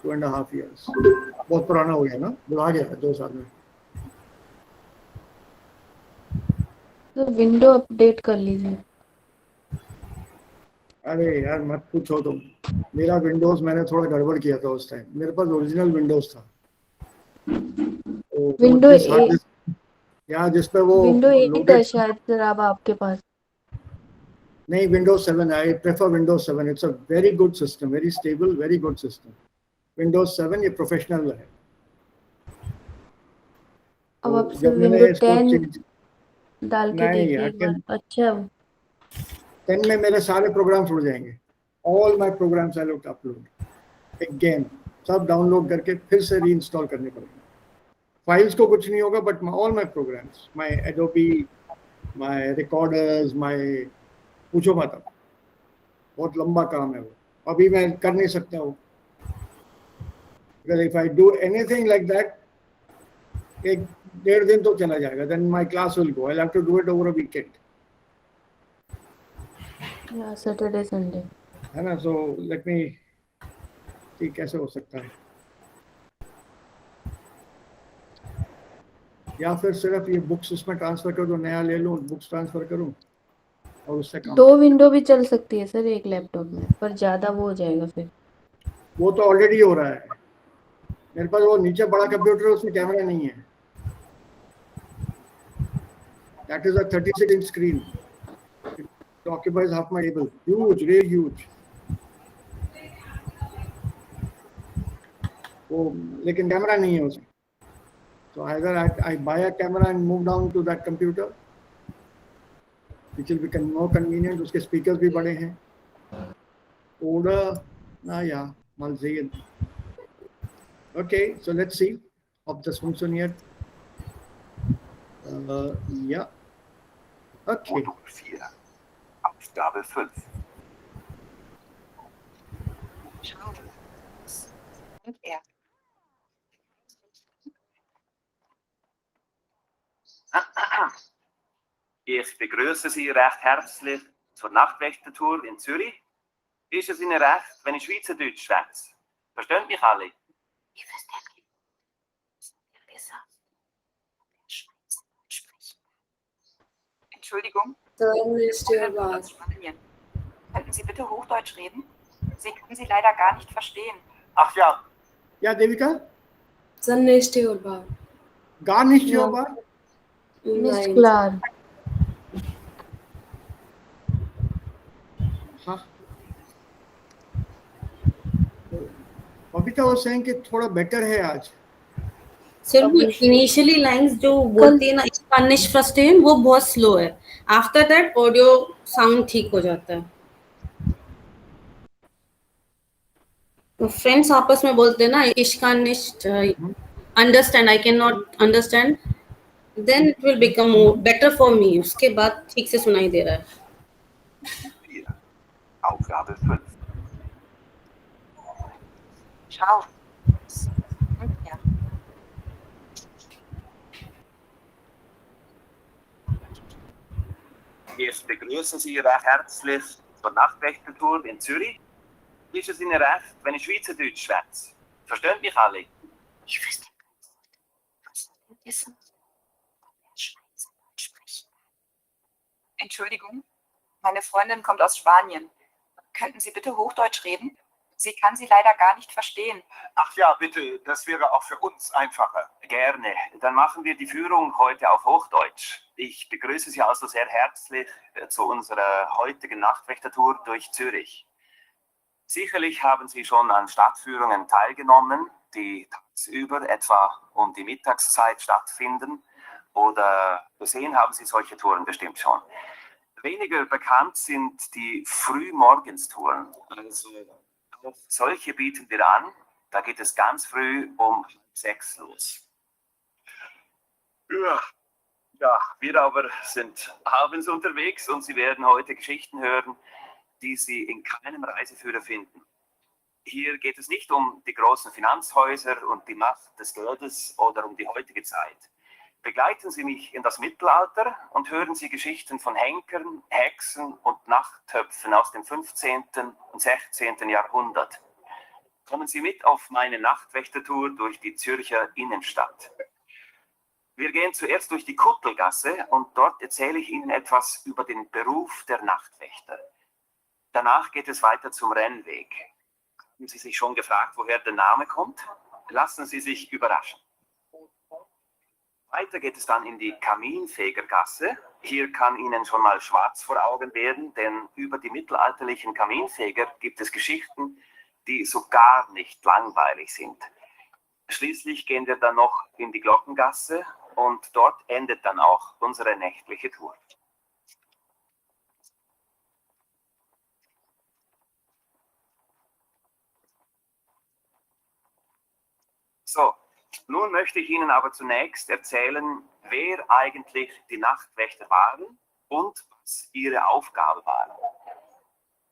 2.5 years. बहुत पुराना हो गया ना, बुला गया 2 साल में। तो विंडो अपडेट कर लीजिए। अरे यार मत पूछो तुम, मेरा विंडोज मैंने थोड़ा गड़बड़ किया था उस टाइम, मेरे पास ओरिजिनल विंडोज था। तो वो विंडो जिस हार्ड ए डिस्क या जिस पे वो विंडो 8 है लोडेड, शायद सर अब आपके पास। नहीं Windows 7, I prefer Windows 7, it's a very good system, very stable, very good system. Windows 7 ये प्रोफेशनल है। अब तो आप जब विंडो मैंने इसको 10 चेंज, डाल के नहीं देखिए यार एक बार। अच्छा 10 में मेरे सारे प्रोग्राम उड़ जाएंगे। All my programs I will upload again, सब डाउनलोड करके फिर से रीइंस्टॉल करने पड़ेंगे। फाइल्स को कुछ नहीं होगा, but all my programs, my Adobe, my recorders, my, पूछो मत अब, बहुत लंबा काम है वो, अभी मैं कर नहीं सकता हूँ। Because if I do anything like that, एक 1.5 दिन तो चला जाएगा, then my class will go, I'll have to do it over a weekend, या सैटरडे संडे। है ना। so let me, ठीक कैसे हो सकता है, या फिर सिर्फ ये बुक्स उसमें ट्रांसफर कर दो, नया ले लूँ, बुक्स ट्रांसफर करूँ और उससे काम 2 करूँ। विंडो भी चल सकती है सर एक लैपटॉप में, पर ज्यादा वो हो जाएगा फिर। वो तो ऑलरेडी हो रहा है, मेरे पास वो नीचे बड़ा कंप्यूटर है, उसमें कैमरा नहीं है। That is a 36 inch screen, it occupies half my table, huge, really huge। वो लेकिन कैमरा नहीं है उसमें, so either I buy a camera and move down to that computer, which will become more convenient, उसके speakers भी बड़े हैं। Oder, naja, mal sehen. Okay, so let's see, ob das funktioniert. Ja. Okay. Modul 4, Aufgabe 5. Schauen. Und er. Ich begrüße Sie recht herzlich zur Nachtwächtertour in Zürich. Ist es Ihnen recht, wenn ich Schweizerdeutsch schwätze? Verstehen mich alle? Ich verstehe mich. Besser. Schweizerdeutsch sprechen. Entschuldigung. Freundin Aus Spanien. Könnten Sie bitte Hochdeutsch reden? Sie können Sie leider gar nicht verstehen. Ach ja, क्या Devika, sir next year बार gar nicht hörbar? Mist नहीं क्लार। हाँ, Babita was saying कि थोड़ा better है आज। Sir वो initially lines जो बोलती है ना स्पेनिश फर्स्ट टाइम वो बहुत स्लो है, आफ्टर दैट ऑडियो साउंड ठीक हो जाता है। तो फ्रेंड्स आपस में बोलते हैं ना ich kann nicht understand, I cannot understand, then it will become more better for me, उसके बाद ठीक से सुनाई दे रहा है। 4, Aufgabe 5. Schau. Und er. Ich begrüße Sie recht herzlich zur Nachtwächtertour in Zürich. Ist es Ihnen recht, wenn ich Schweizerdeutsch schwätze? Verstehen mich alle? Ich verstehe was besser. Schweizerdeutsch sprechen. Entschuldigung. Meine Freundin kommt aus Spanien. Könnten Sie bitte Hochdeutsch reden? Sie kann Sie leider gar nicht verstehen. Ach ja, bitte, das wäre auch für uns einfacher. Gerne. Dann machen wir die Führung heute auf Hochdeutsch. Ich begrüße Sie also sehr herzlich zu unserer heutigen Nachtwächtertour durch Zürich. Sicherlich haben Sie schon an Stadtführungen teilgenommen, die tagsüber etwa um die Mittagszeit stattfinden. Oder gesehen haben Sie solche Touren bestimmt schon. Weniger bekannt sind die Frühmorgenstouren. Also auch solche bieten wir an. Da geht es ganz früh um 6 los. Ja, wir aber sind abends unterwegs und Sie werden heute Geschichten hören, die Sie in keinem Reiseführer finden. Hier geht es nicht um die großen Finanzhäuser und die Macht des Geldes oder um die heutige Zeit. Begleiten Sie mich in das Mittelalter und hören Sie Geschichten von Henkern, Hexen und Nachttöpfen aus dem 15. und 16. Jahrhundert. Kommen Sie mit auf meine Nachtwächtertour durch die Zürcher Innenstadt. Wir gehen zuerst durch die Kuttelgasse und dort erzähle ich Ihnen etwas über den Beruf der Nachtwächter. Danach geht es weiter zum Rennweg. Haben Sie sich schon gefragt, woher der Name kommt? Lassen Sie sich überraschen. Weiter geht es dann in die Kaminfegergasse. Hier kann Ihnen schon mal schwarz vor Augen werden, denn über die mittelalterlichen Kaminfeger gibt es Geschichten, die so gar nicht langweilig sind. Schließlich gehen wir dann noch in die Glockengasse und dort endet dann auch unsere nächtliche Tour. So, nun möchte ich Ihnen aber zunächst erzählen, wer eigentlich die Nachtwächter waren und was ihre Aufgabe war.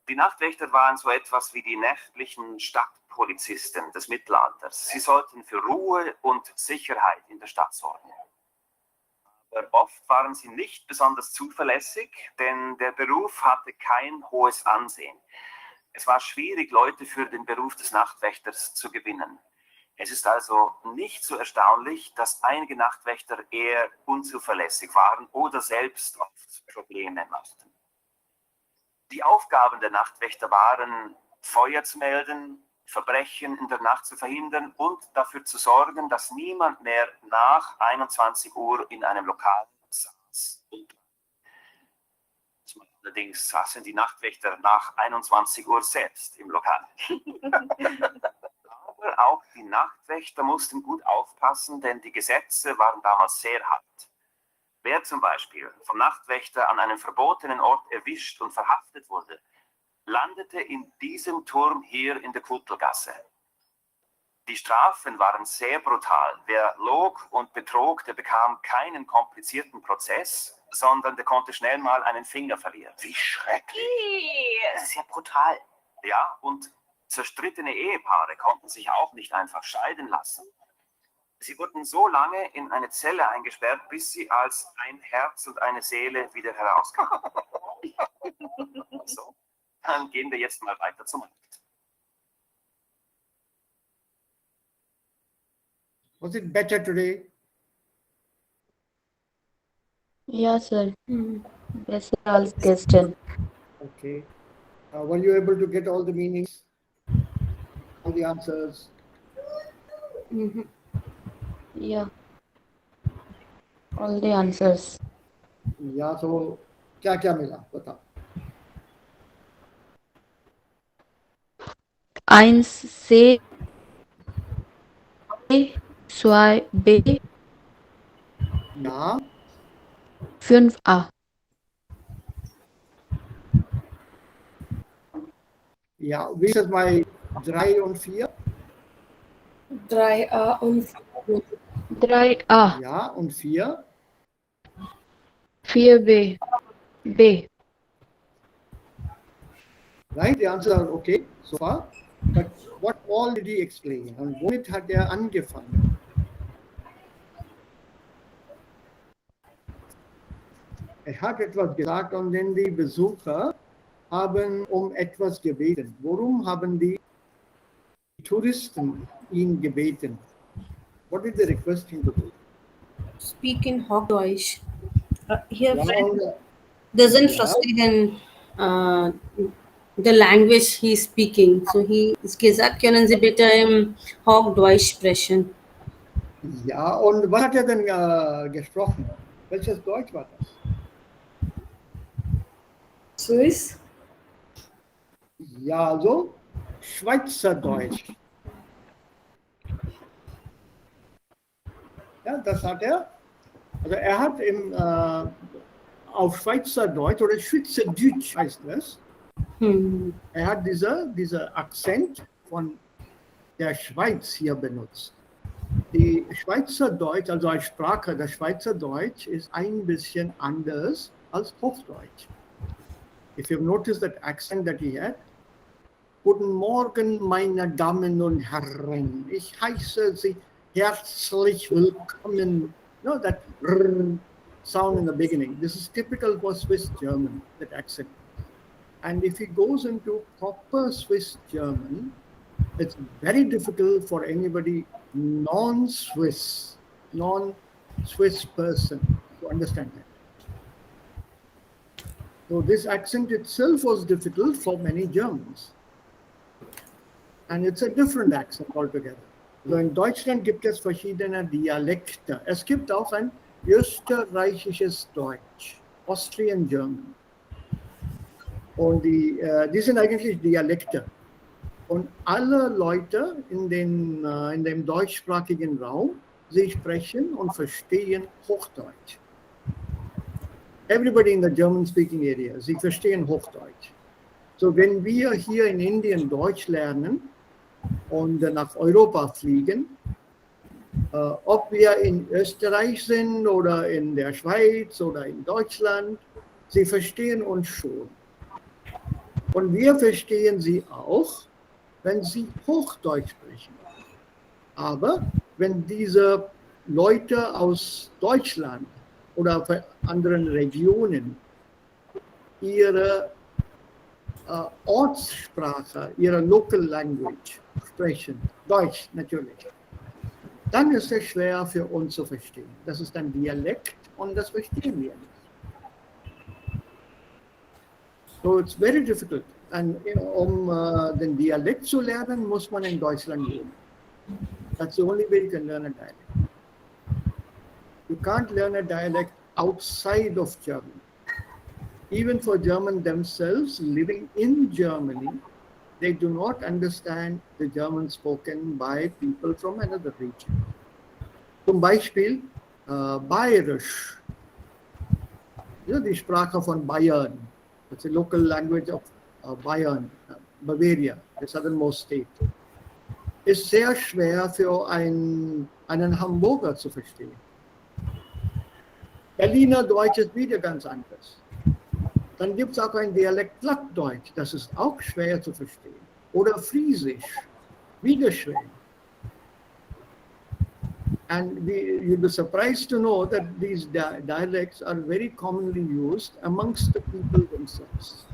Die Nachtwächter waren so etwas wie die nächtlichen Stadtpolizisten des Mittelalters. Sie sollten für Ruhe und Sicherheit in der Stadt sorgen. Aber oft waren sie nicht besonders zuverlässig, denn der Beruf hatte kein hohes Ansehen. Es war schwierig, Leute für den Beruf des Nachtwächters zu gewinnen. Es ist also nicht so erstaunlich, dass einige Nachtwächter eher unzuverlässig waren oder selbst oft Probleme machten. Die Aufgaben der Nachtwächter waren, Feuer zu melden, Verbrechen in der Nacht zu verhindern und dafür zu sorgen, dass niemand mehr nach 21 Uhr in einem Lokal saß. Allerdings saßen die Nachtwächter nach 21 Uhr selbst im Lokal. Aber auch die Nachtwächter mussten gut aufpassen, denn die Gesetze waren damals sehr hart. Wer zum Beispiel vom Nachtwächter an einem verbotenen Ort erwischt und verhaftet wurde, landete in diesem Turm hier in der Kuttelgasse. Die Strafen waren sehr brutal. Wer log und betrog, der bekam keinen komplizierten Prozess, sondern der konnte schnell mal einen Finger verlieren. Wie schrecklich. Das ist ja brutal. Ja, und zerstrittene Ehepaare konnten sich auch nicht einfach scheiden lassen. Sie wurden so lange in eine Zelle eingesperrt, bis sie als ein Herz und eine Seele wieder herauskamen. So, dann gehen wir jetzt mal weiter zum Markt. Was it better today? Ja, Sir. Besser als gestern. Okay. Were you able to get all the meanings? All the answers? Ja. All the answers. या तो क्या क्या मिला बताओ. 1C, 2B, Ja, 5A. ja. Wie ist es bei 3 und 4? 3A und 3A, Ja, und 4? 4B, B. Right, the answers are okay so far. But what all did he explain? Und womit hat angefangen? Hat etwas gesagt und dann die Besucher haben etwas gebeten. Worum haben die Touristen ihn gebeten? What did they request him to do? speak in Hochdeutsch. Here, Ja, friend und, doesn't Ja. frustrate in the language he's speaking. So he ist gesagt, können Sie bitte im Hochdeutsch sprechen? ja, und was hat denn gesprochen? Welches Deutsch war das? Swiss? Ja, so Schweizerdeutsch. Ja, das hat er. Also er hat auf Schweizerdeutsch oder Schweizerdeutsch heißt das. Er hat dieser Akzent von der Schweiz hier benutzt. Die Schweizerdeutsch, also als Sprache, das Schweizerdeutsch ist ein bisschen anders als Hochdeutsch. If you've noticed that accent that he had, Guten Morgen, meine Damen und Herren. Ich heiße Sie herzlich willkommen. No, that sound in the beginning. This is typical for Swiss German, that accent. And if he goes into proper Swiss German, It's very difficult for anybody non-Swiss person to understand that. So this accent itself was difficult for many Germans. And it's a different accent altogether. So in Deutschland gibt es verschiedene Dialekte. Es gibt auch ein österreichisches Deutsch, Austrian German. Und die sind eigentlich Dialekte. Und alle Leute in dem deutschsprachigen Raum, sie sprechen und verstehen Hochdeutsch. Everybody in the German-speaking area, sie verstehen Hochdeutsch. So wenn wir hier in Indien Deutsch lernen und nach Europa fliegen, ob wir in Österreich sind oder in der Schweiz oder in Deutschland, sie verstehen uns schon. Und wir verstehen sie auch, wenn sie Hochdeutsch sprechen. Aber wenn diese Leute aus Deutschland oder anderen Regionen ihre Ortssprache, ihre Local Language sprechen, Deutsch natürlich, dann ist es schwer für uns zu verstehen. Das ist ein Dialekt und das verstehen wir nicht. So it's very difficult. And den Dialekt zu lernen, muss man in Deutschland leben. That's the only way you can learn a dialect. You can't learn a dialect outside of Germany. Even for German themselves, living in Germany, they do not understand the German spoken by people from another region. Zum Beispiel Bayerisch, die Sprache von Bayern. It's a local language of Bayern, Bavaria, the southernmost state. Ist sehr schwer für einen Hamburger zu verstehen. Berliner Deutsch ist wieder ganz anders. Dann gibt es auch ein Dialekt Plattdeutsch, das ist auch schwer zu verstehen. Oder Friesisch, wieder schwer. And you'll be surprised to know that these dialects are very commonly used amongst the people themselves.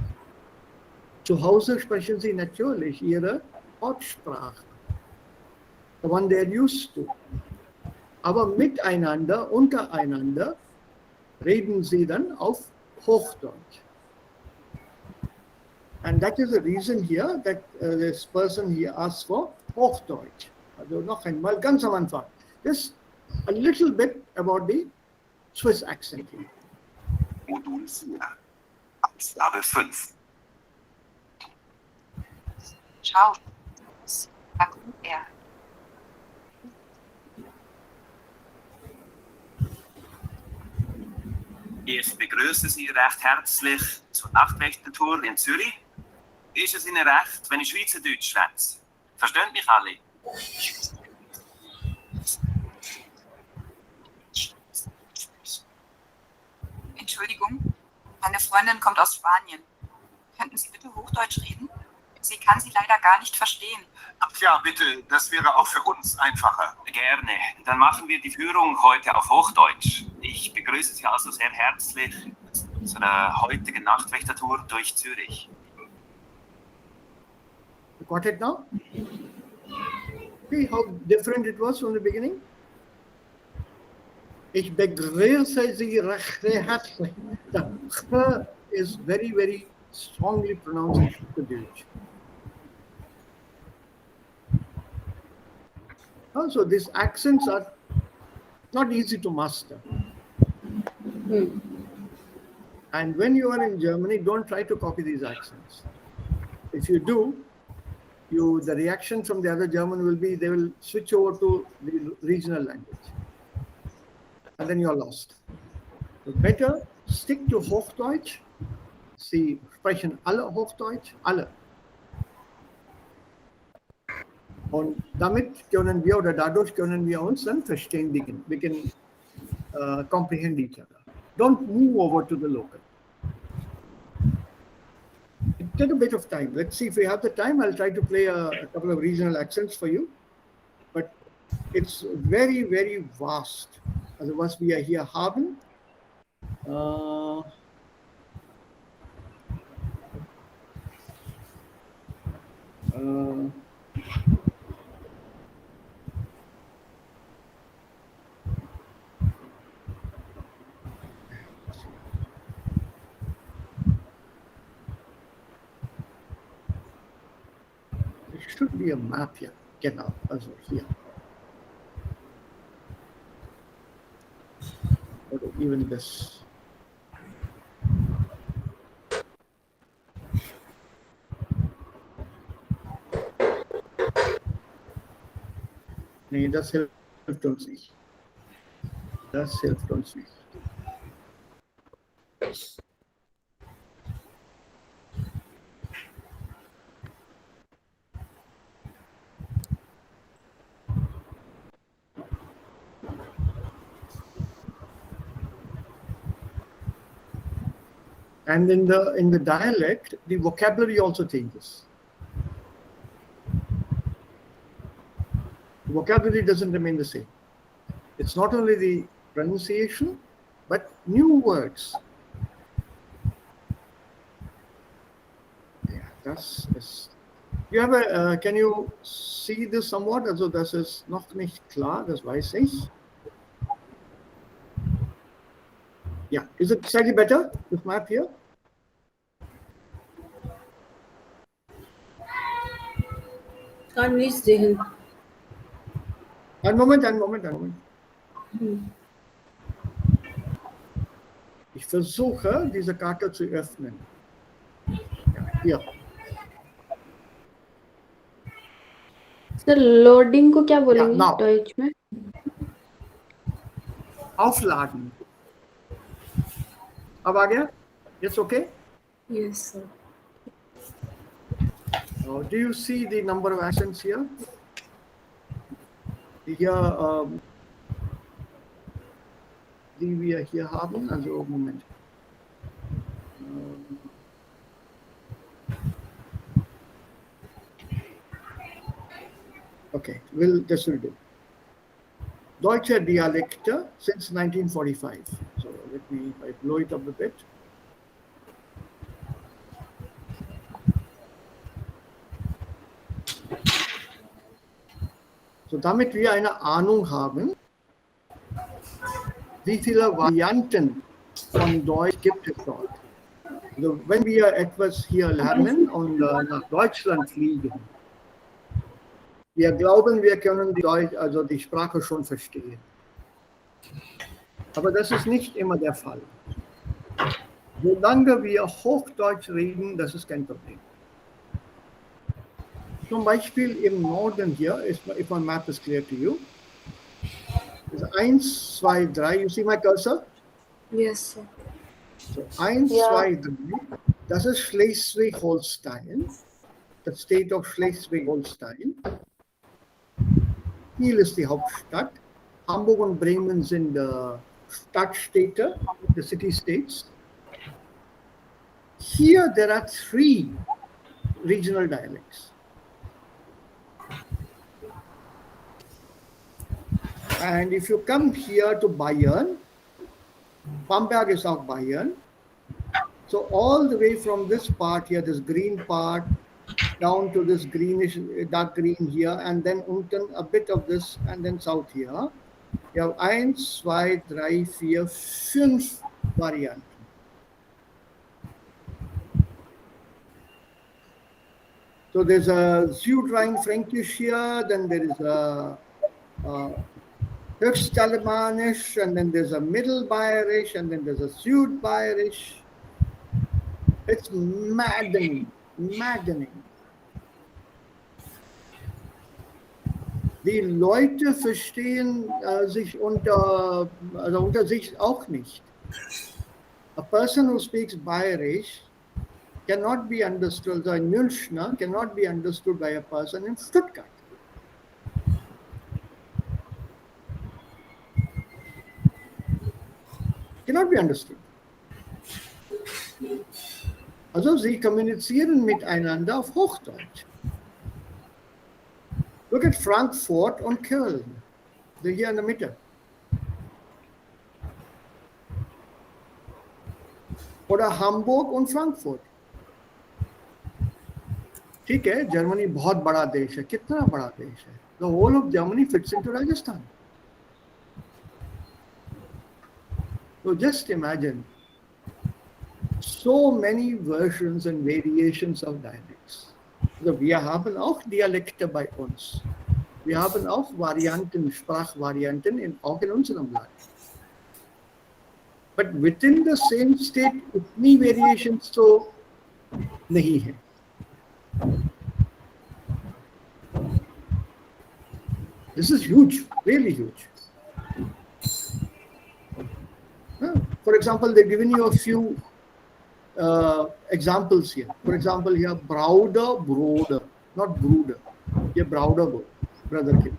Zu Hause sprechen sie natürlich ihre Ortssprache, the one they're used to. Aber miteinander, untereinander, reden sie dann auf Hochdeutsch. And that is the reason here that this person here asks for Hochdeutsch. Also noch einmal ganz am Anfang. Just a little bit about the Swiss accent here. Modul 4, Abgabe 5. Ciao. Er. Ich begrüße Sie recht herzlich zur Nachtwächtertour in Zürich. Ist es Ihnen recht, wenn ich Schweizerdeutsch schwätze? Verstehen mich alle? Entschuldigung, meine Freundin kommt aus Spanien. Könnten Sie bitte Hochdeutsch reden? Sie kann Sie leider gar nicht verstehen. Ach ja, bitte, das wäre auch für uns einfacher. Gerne. Dann machen wir die Führung heute auf Hochdeutsch. Ich begrüße Sie also sehr herzlich zu unserer heutigen Nachtwächtertour durch Zürich. You got it now? See how different it was from the beginning? Ich begrüße Sie recht herzlich. The ch is very, very strongly pronounced in Schweizerdeutsch. Also, these accents are not easy to master. And when you are in Germany, don't try to copy these accents. If you do, the reaction from the other German will be they will switch over to the regional language. And then you're lost. So better stick to Hochdeutsch. Sie sprechen alle Hochdeutsch, alle. Und damit können wir oder dadurch können wir uns dann verständigen. We can comprehend each other. Don't move over to the local. It take a bit of time. Let's see if we have the time. I'll try to play a couple of regional accents for you. But it's very, very vast. Also was wir hier haben. should be a map here. Genau, also hier. Or even this. Nee, das hilft uns nicht. Das hilft uns nicht. And in the dialect, the vocabulary also changes. The vocabulary doesn't remain the same. It's not only the pronunciation, but new words. Yeah, das ist. You have a, can you see this somewhat? Also, das ist noch nicht klar, das weiß ich. Yeah, is it slightly better, this map here? Can't reach Jehan. One moment. Ich versuche, diese Karte zu öffnen. Ja, hier. Sir loading को क्या बोलेंगे now. Deutsche में? Aufladen. अब आ गया? It's okay? Yes, sir. Do you see the number of accents here? Hier, die wir hier haben, also Moment. Okay, this will do. Deutsche Dialekte since 1945. So let me blow it up a bit. So damit wir eine Ahnung haben, wie viele Varianten von Deutsch gibt es dort. Also wenn wir etwas hier lernen und nach Deutschland fliegen, wir glauben, wir können die Sprache schon verstehen. Aber das ist nicht immer der Fall. Solange wir Hochdeutsch reden, das ist kein Problem. Zum Beispiel im Norden hier, if my map is clear to you, is 1, 2, 3. You see my cursor? Yes, sir. So 1, 2, 3. Das ist Schleswig-Holstein, the state of Schleswig-Holstein. Kiel ist die Hauptstadt. Hamburg und Bremen sind Stadtstädte, the city states. Here there are 3 regional dialects. And if you come here to Bayern, Bamberg is of Bayern. So all the way from this part here, this green part, down to this greenish, dark green here, and then unten a bit of this, and then south here. You have 1, 2, 3, 4, 5 Varianten. So there's a Südrhein-Fränkisch here, then there is a Höchstalemanisch, and then there's a Mittelbayerisch, and then there's a Südbayerisch. It's maddening. Die Leute verstehen sich unter sich auch nicht. A person who speaks Bayerisch cannot be understood, a Münchner cannot be understood by a person in Stuttgart. Cannot be understood. Also sie kommunizieren miteinander auf Hochdeutsch. Look at Frankfurt und Köln. They're here in the middle. Oder Hamburg und Frankfurt. ठीक है, Germany बहुत बड़ा देश है. कितना बड़ा देश है? The whole of Germany fits into Rajasthan. So just imagine so many versions and variations of dialects. Also wir haben auch Dialekte bei uns. Wir haben auch Varianten, Sprachvarianten auch in unserem Land. But within the same state, इतनी variations तो नहीं है. This is huge, really huge. For example, they've given you a few examples here. For example, here, browder, broader, not brooder. Here, browder, brother kid.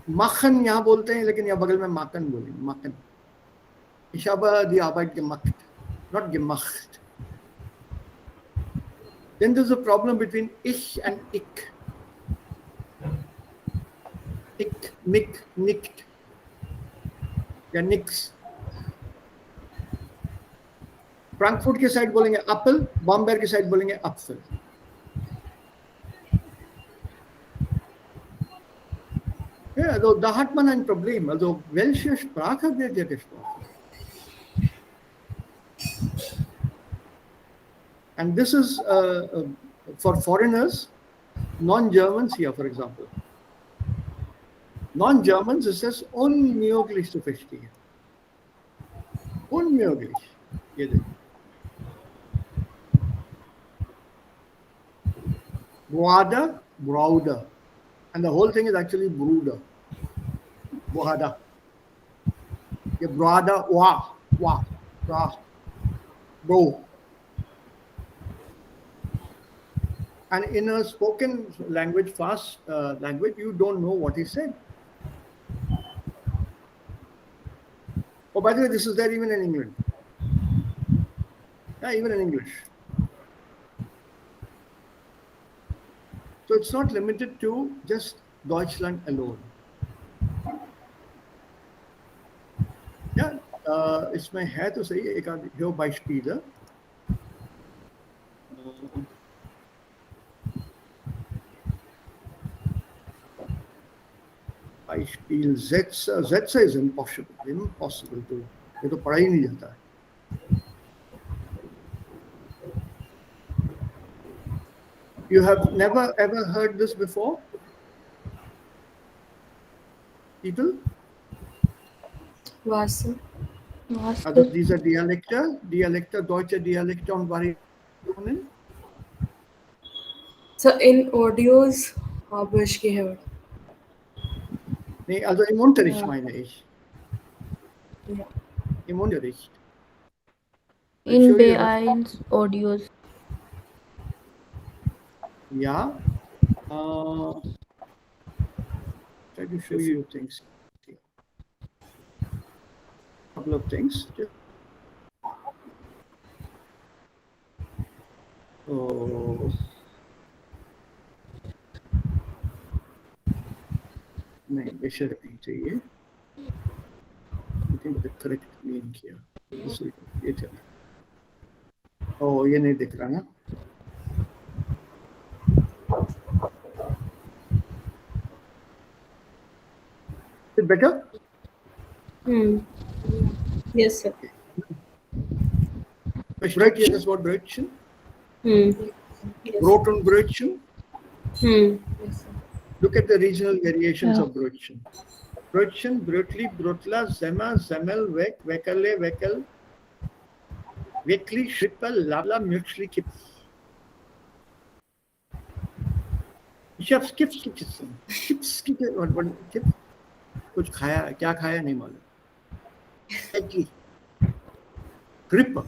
Machen यहाँ बोलते हैं, लेकिन यहाँ बगल में माकन बोलेंगे, माकन. Ich habe die Arbeit gemacht, not gemacht. Then there's a problem between ich and ich. Ich, nick, nickt. या nix. Frankfurt के साइड बोलेंगे एप्पल, बॉम्बे के साइड बोलेंगे Apple. Ja, also da hat man ein Problem. Also welche Sprache wird hier gesprochen? And this is for foreigners, non-Germans here, for example. Non-Germans ist es unmöglich zu verstehen. Unmöglich. Brother, browder. And the whole thing is actually brooder. Bohada. Your brother, wah, bro. And in a spoken language, fast language, you don't know what he said. Oh, by the way, this is there even in England. Yeah, even in English. So it's not limited to just Deutschland alone. Yeah, इसमें है तो सही एक जो Beispiele. Beispiel Sätze. Sätze is impossible to. ये तो पढ़ा ही नहीं जाता है. You have never ever heard this before? People? Was? Also diese Dialekte, deutsche Dialekte und Variationen? So in Audios habe ich gehört. Nee, also im Unterricht Ja. meine ich. Ja. Im Unterricht. In B1 Audios. Ja. Try to show you things. Couple of things. Oh. नहीं बेशक नहीं चाहिए. I think the correct link here. ये चला. Oh, ये नहीं दिख रहा ना. Is it better? Yes, sir. Right here is what Brötchen. Yes. Brot und Brötchen. Yes, sir. Look at the regional variations of Brötchen. Brötchen, Brötli, Brotla, Zema, Zemmel, Wek, Wekale, Wekel, Wekli, Schrippel, Labla, Mürchli, Kipp. Ich habe Skips gegessen. Chips gegessen. Und Kipp. कुछ खाया क्या खाया नहीं मालूम. Eggy. Gripper.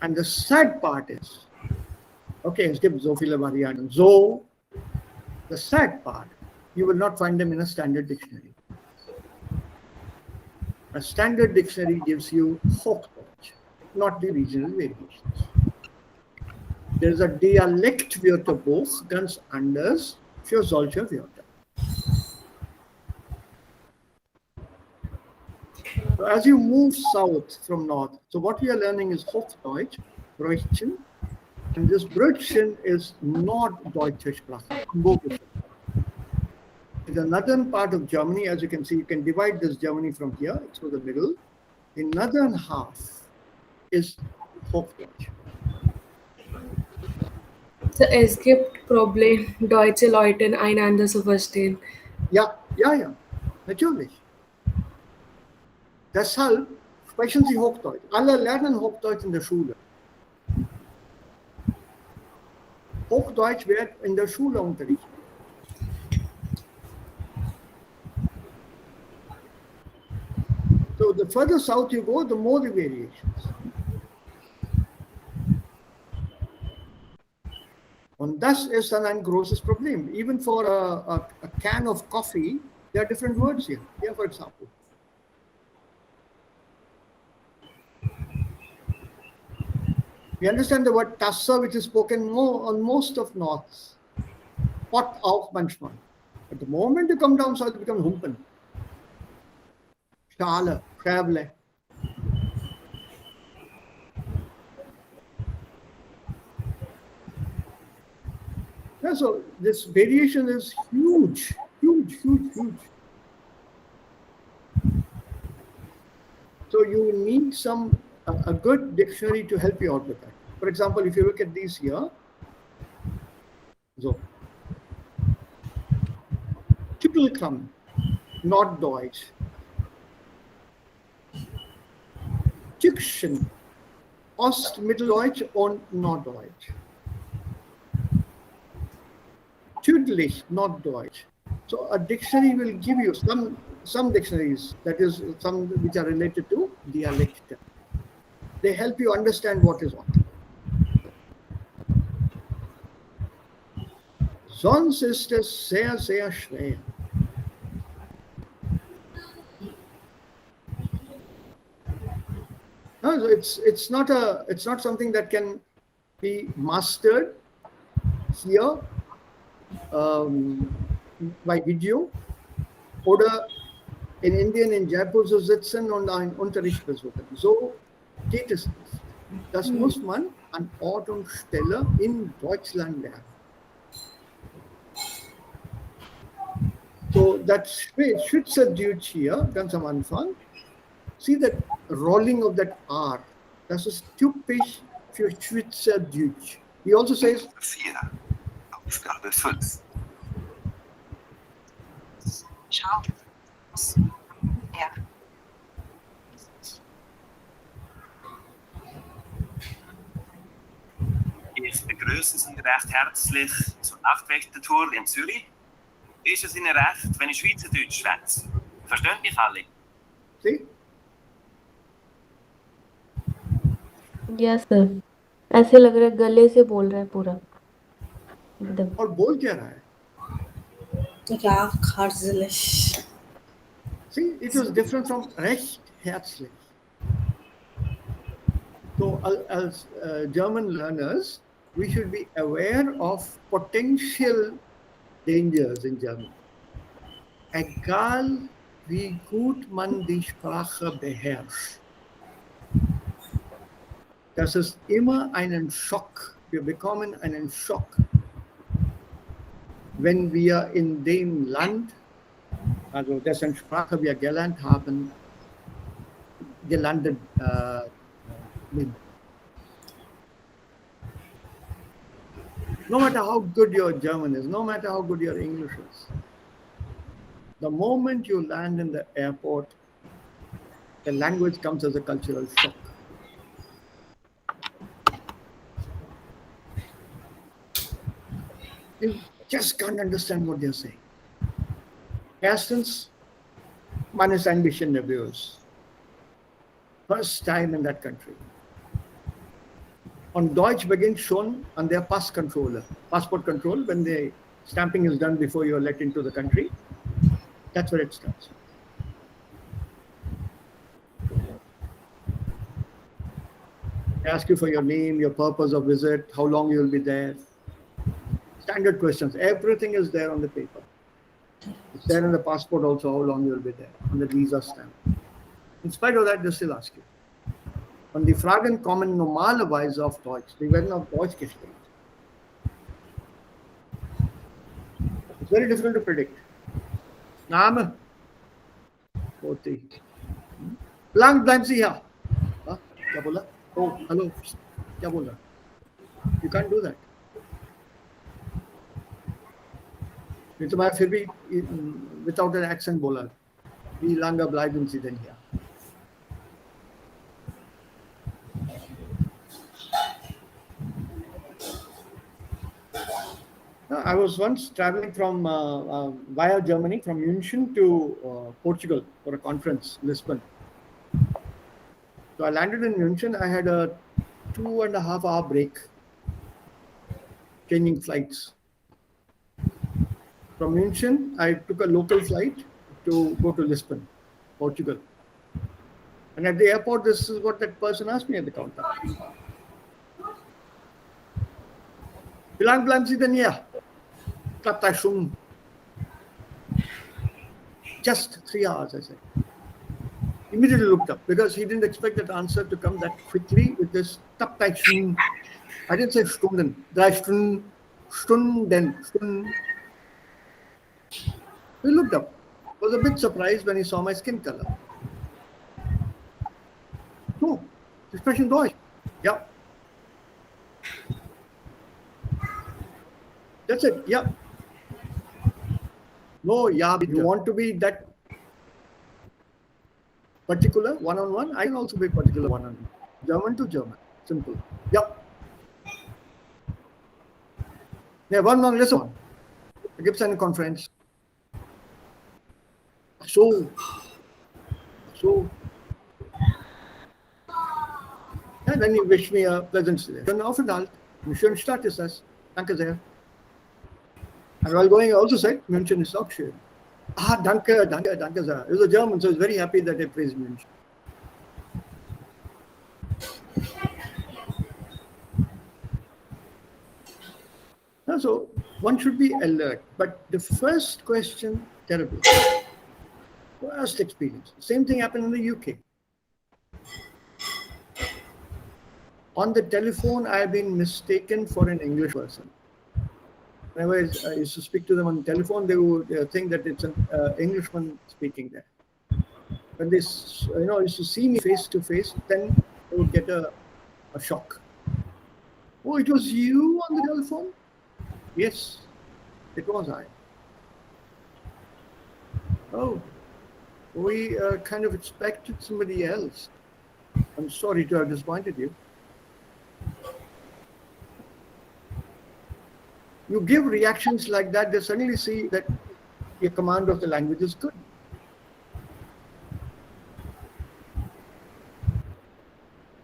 And the sad part is, okay, es gibt so viele Varianten. So, the sad part, you will not find them in a standard dictionary. A standard dictionary gives you Hochdeutsch, not the regional variations. There is a Dialektwörterbuch, ganz anders für solche Wörter. So as you move south from north, so what we are learning is Hochdeutsch, Brötchen, and this Brötchen is not Deutsche Sprache. In the northern part of Germany, as you can see, you can divide this Germany from here through the middle. The northern half is Hochdeutsch. So es gibt Problem, deutsche Leute einander zu verstehen. Ja, natürlich. Deshalb sprechen sie Hochdeutsch. Alle lernen Hochdeutsch in der Schule. Hochdeutsch wird in der Schule unterrichtet. So the further south you go, the more the variations. Und das ist dann ein großes Problem. Even for a can of coffee, there are different words here. Here, for example. We understand the word Tasse, which is spoken more on most of North. Pot auch manchmal. But the moment you come down south, it becomes Humpen. Schale, Schäble. Yeah, so this variation is huge. So you need a good dictionary to help you out with that. For example, if you look at these here, so Tüpfelkamm, Norddeutsch. Tüchchen, Ostmitteldeutsch und Norddeutsch. Tüdlich, Norddeutsch. So a dictionary will give you some dictionaries, that is some which are related to dialect. They help you understand what is what. Sonst ist es sehr, sehr schwer. No, so it's not something that can be mastered here by video. Oder in Indien, in Jaipur zu sitzen und einen Unterricht besuchen. So geht es nicht. Das muss man an Ort und Stelle in Deutschland lernen. So that Schweizerdeutsch hier, ganz am Anfang, see that rolling of that R. Das ist typisch für Schweizerdeutsch. He also says 4. Aufgabe 5. Schau. Ja. Ich begrüße Sie recht herzlich zur Nachtwächtertour in Zürich. Ist es Ihnen recht, wenn ich Schweizerdeutsch schwätze? Verstehen mich alle? see? Yes sir, ऐसे लग रहा है गले से बोल रहा है पूरा एकदम। और बोल क्या रहा है? Ja, herzlich. See, it was different from recht herzlich. So, as German learners, we should be aware of potential dangers in German. Egal wie gut man die Sprache beherrscht, das ist immer einen Schock. Wir bekommen einen Schock, wenn wir in dem Land, also dessen Sprache wir gelernt haben, gelandet sind. No matter how good your German is, no matter how good your English is, the moment you land in the airport, the language comes as a cultural shock. You just can't understand what they're saying. Erstens, man ist ein bisschen nervös. First time in that country. Und Deutsch beginnt schon an der Passport control, when the stamping is done before you're let into the country. That's where it starts. They ask you for your name, your purpose of visit, how long you'll be there. Standard questions. Everything is there on the paper. It's there in the passport also, how long you'll be there, on the visa stamp. In spite of that, they still ask you. Und die Fragen kommen normalerweise auf Deutsch. Die werden auf Deutsch gestellt. It's very difficult to predict. Name? Koti. Wie lang bleiben Sie hier? क्या बोला? Oh, hello. क्या बोल रहा? You can't do that. नहीं तो मैं फिर भी without an accent बोला. Wie lange bleiben Sie denn hier? I was once traveling from via Germany from München to Portugal for a conference, Lisbon. So I landed in München. I had a 2.5 hour break, changing flights. From München, I took a local flight to go to Lisbon, Portugal. And at the airport, this is what that person asked me at the counter. Wie lange bleiben Sie denn hier? Klappt das schon? Just 3 hours, I said. Immediately looked up because he didn't expect that answer to come that quickly with this klappt das schon. I didn't say Stunden. 3 Stunden. Stunden. He looked up. Was a bit surprised when he saw my skin color. Oh, Sie sprechen Deutsch. Yeah. That's it. Yeah. No, yeah. You want to be that particular one-on-one? I can also be particular one-on-one. German to German. Simple. Yeah. Yeah, one more lesson. Da gibt es eine Konferenz. Ach so. Ja, then you wish me a pleasant stay. Schönen Aufenthalt. Eine schöne Stadt ist das. Danke sehr. And while going, I also said, München is auch schön. Ah, danke sehr. He was a German, so he's very happy that I praised München. So one should be alert. But the first question, terrible. Worst experience. Same thing happened in the UK. On the telephone, I have been mistaken for an English person. Whenever I used to speak to them on the telephone, they would think that it's an Englishman speaking there. When they, used to see me face to face, then they would get a shock. Oh, it was you on the telephone? Yes, it was I. Oh, we kind of expected somebody else. I'm sorry to have disappointed you. You give reactions like that, they suddenly see that your command of the language is good.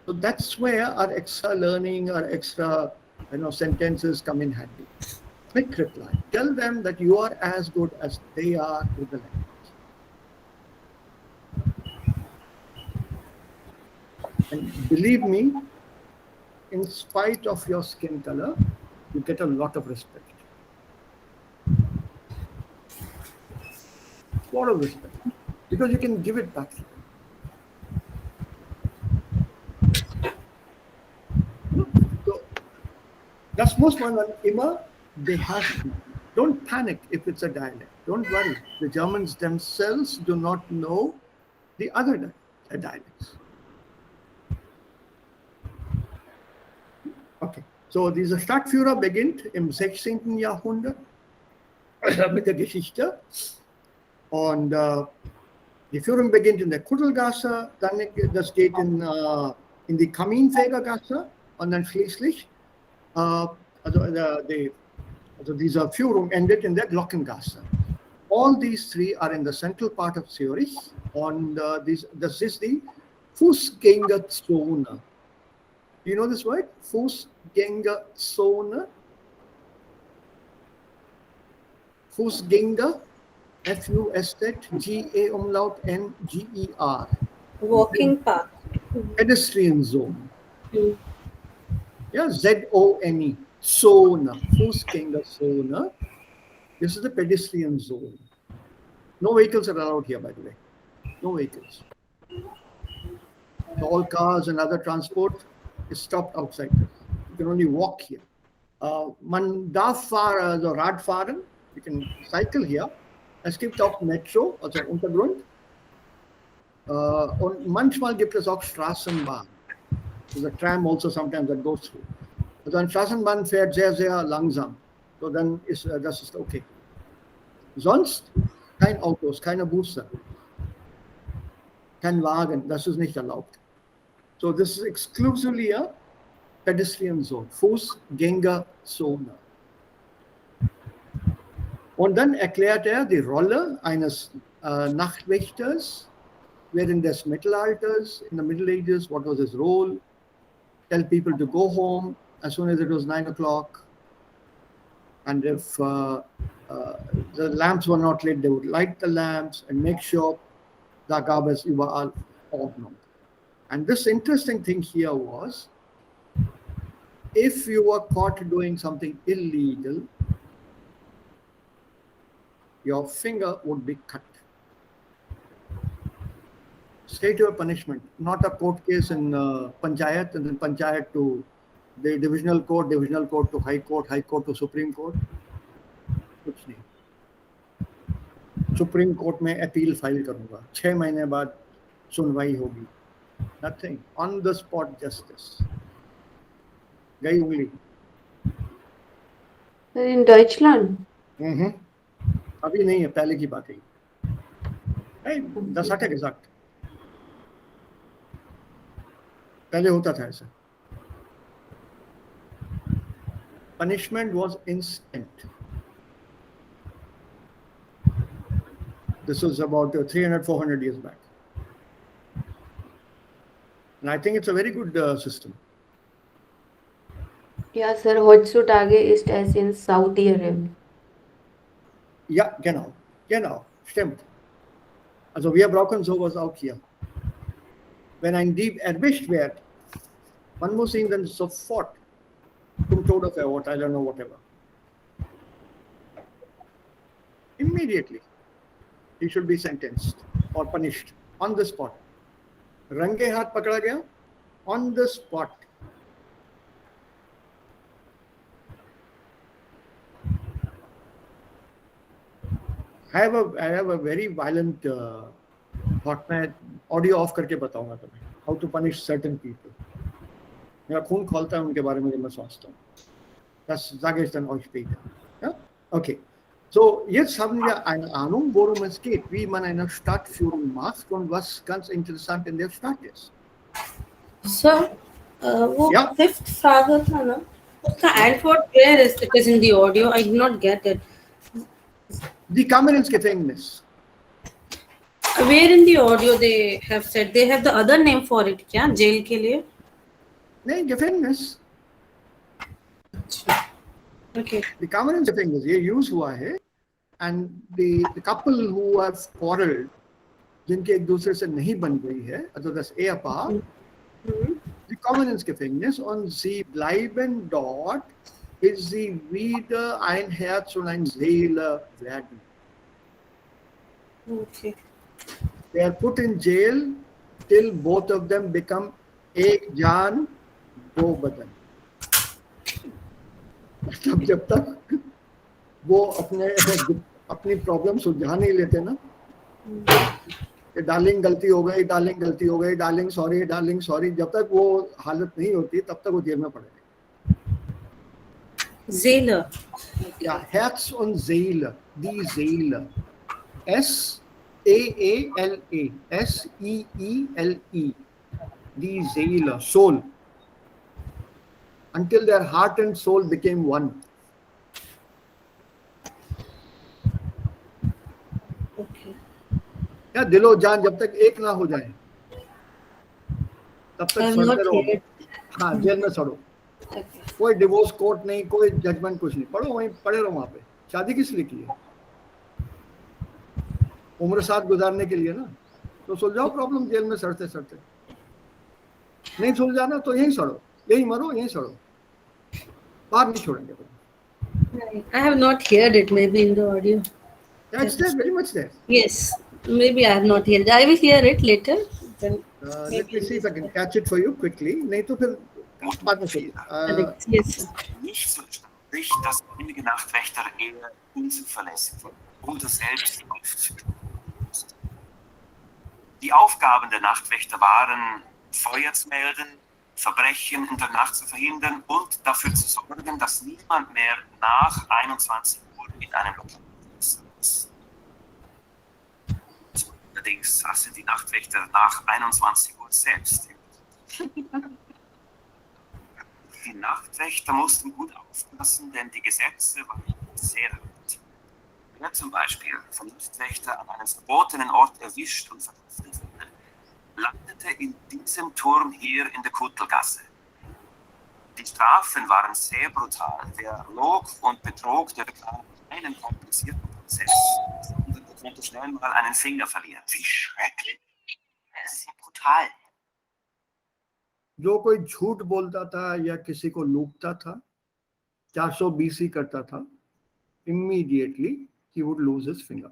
So that's where our extra learning, our extra sentences come in handy. Quick reply. Tell them that you are as good as they are with the language. And believe me, in spite of your skin color, you get a lot of respect. A lot of respect. Because you can give it back to them. So, that's most one immer, they have to. Don't panic if it's a dialect. Don't worry. The Germans themselves do not know the other dialects. Okay. So dieser Stadtführer beginnt im 16. Jahrhundert mit der Geschichte und die Führung beginnt in der Kuttelgasse, dann das geht in die Kaminfegergasse und dann schließlich diese Führung endet in der Glockengasse. All these three are in the central part of Zurich und das ist die Fußgängerzone. Do you know this word? Fußgängerzone. Fußgänger. F-U-S-Z-G-A umlaut N-G-E-R. Walking path. Pedestrian zone. Yeah, Z-O-N-E. Zone. Fußgängerzone. This is the pedestrian zone. No vehicles are allowed here, by the way. No vehicles. So all cars and other transport is stopped outside this. You can only walk here. Man darf also Rad fahren. You can cycle here. Es gibt auch Metro, also Untergrund. Und manchmal gibt es auch Straßenbahn. There's a tram also sometimes that goes through. Also ein Straßenbahn fährt sehr, sehr langsam. So dann ist das ist okay. Sonst kein Autos, keine Busse, kein Wagen, das ist nicht erlaubt. So this is exclusively a pedestrian zone, Fußgängerzone. Und dann erklärt er die Rolle eines Nachtwächters während des Mittelalters, in the Middle Ages, what was his role? Tell people to go home as soon as it was 9 o'clock. And if the lamps were not lit, they would light the lamps and make sure da gab es überall Ordnung. And this interesting thing here was, if you were caught doing something illegal, your finger would be cut. Straight to a punishment, not a court case in Panchayat, and then Panchayat to the divisional court to High Court to Supreme Court. कुछ नहीं. Supreme court में appeal file करूंगा, 6 महीने बाद सुनवाई होगी. Nothing. On the spot justice. गई उंगली. In Deutschland? अभी नहीं है, पहले की बात है. Das hat er gesagt. पहले होता था ऐसा. Punishment was instant. This was about 300-400 years back. And I think it's a very good system. Ja, Sir, heutzutage ist es in Saudi Arabia. Ja, genau, stimmt. Also wir brauchen sowas auch hier. Wenn ein Dieb erwischt wird, man muss ihn dann sofort zum Tode verurteilen, I don't know, whatever. Immediately, he should be sentenced or punished on the spot. रंगे हाथ पकड़ा गया, on the spot. I have a very violent thought. मैं audio of करके बताऊंगा तुम्हें how to punish certain people. मेरा खून खोलता है उनके बारे में जब मैं सोचता हूँ. Das sage ich dann euch später. Ja? Okay. So, jetzt haben wir eine Ahnung, worum es geht, wie man eine Stadtführung macht und was ganz interessant in der Stadt ist. Sir, वो Ja. fifth Frage था ना, उसका Antwort where is it is in the audio? I did not get it. Die kamen ins Gefängnis. Where in the audio they have said they have the other name for it क्या jail के लिए? नहीं, Gefängnis. Okay. Die kamen ins Gefängnis. ये use हुआ है. And the couple who have quarreled, जिनके एक दूसरे से नहीं बन गई है, also das Ehepaar, die kommen ins Gefängnis und sie bleiben dort, bis sie wieder ein Herz und eine Seele werden. Okay. They are put in jail till both of them become एक जान दो बदन. मतलब जब तक वो अपनी problem सुलझा नहीं लेते ना, डार्लिंग गलती हो गई, डार्लिंग सॉरी, जब तक वो हालत नहीं होती तब तक वो जेल में पड़े. Seele. Ja, Herz und Seele, die Seele. S-E-E-L-E, S-E-E-L-E, die Seele, soul. Until their heart and soul became one. Okay. या दिलो जान जब तक एक ना हो जाए तब तक I have सड़ते not रहो. heard. हाँ, जेल में सड़ो. Okay. कोई डिवोर्स कोर्ट नहीं, कोई जजमेंट कुछ नहीं. पढ़ो वहीं पड़े रहो वहां पे. शादी किस लिए की है? उम्र साथ गुजारने के लिए ना. तो सुलझाओ प्रॉब्लम जेल में सड़ते सड़ते. नहीं सुलझाना तो यहीं सड़ो, यहीं मरो, यहीं सड़ो. बाहर नहीं छोड़ेंगे. I have not heard it. Maybe in the audio. That's there, very much there. Yes. Maybe I have not heard it. I will hear it later. Then Let me see if I can catch it for you quickly. नहीं तो फिर बाद में सुनिए. yes. Nicht so erstaunlich, dass einige Nachtwächter eher unzuverlässig oder selbst aufzuführen. Die Aufgaben der Nachtwächter waren, Feuer zu melden, Verbrechen in der Nacht zu verhindern und dafür zu sorgen, dass niemand mehr nach 21 Uhr in einem Lokal saß. Allerdings saßen die Nachtwächter nach 21 Uhr selbst. Die Nachtwächter mussten gut aufpassen, denn die Gesetze waren sehr hart. Wer zum Beispiel vom Nachtwächter an einem verbotenen Ort erwischt und verhaftet wurde, landete in diesem Turm hier in der Kuttelgasse. Die Strafen waren sehr brutal. Wer log und betrog, der bekam einen komplizierten Prozess. Und er konnte schnell mal einen Finger verlieren. Wie schrecklich. Das ist ja brutal. जो कोई झूठ बोलता था या किसी को लूटता था 400 BC करता था immediately he would lose his finger.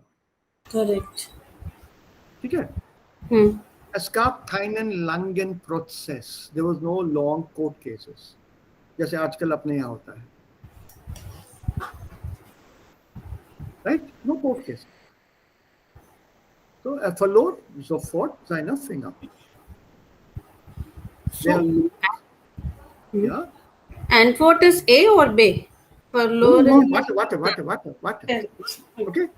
Correct. ठीक है? Es gab keinen langen Prozess. There was no long court cases. जैसे आजकल अपने यहाँ होता है. Right? No court case. So er verlor sofort seine Finger. Yeah. And what is A or B? Verloren. Warte. Okay.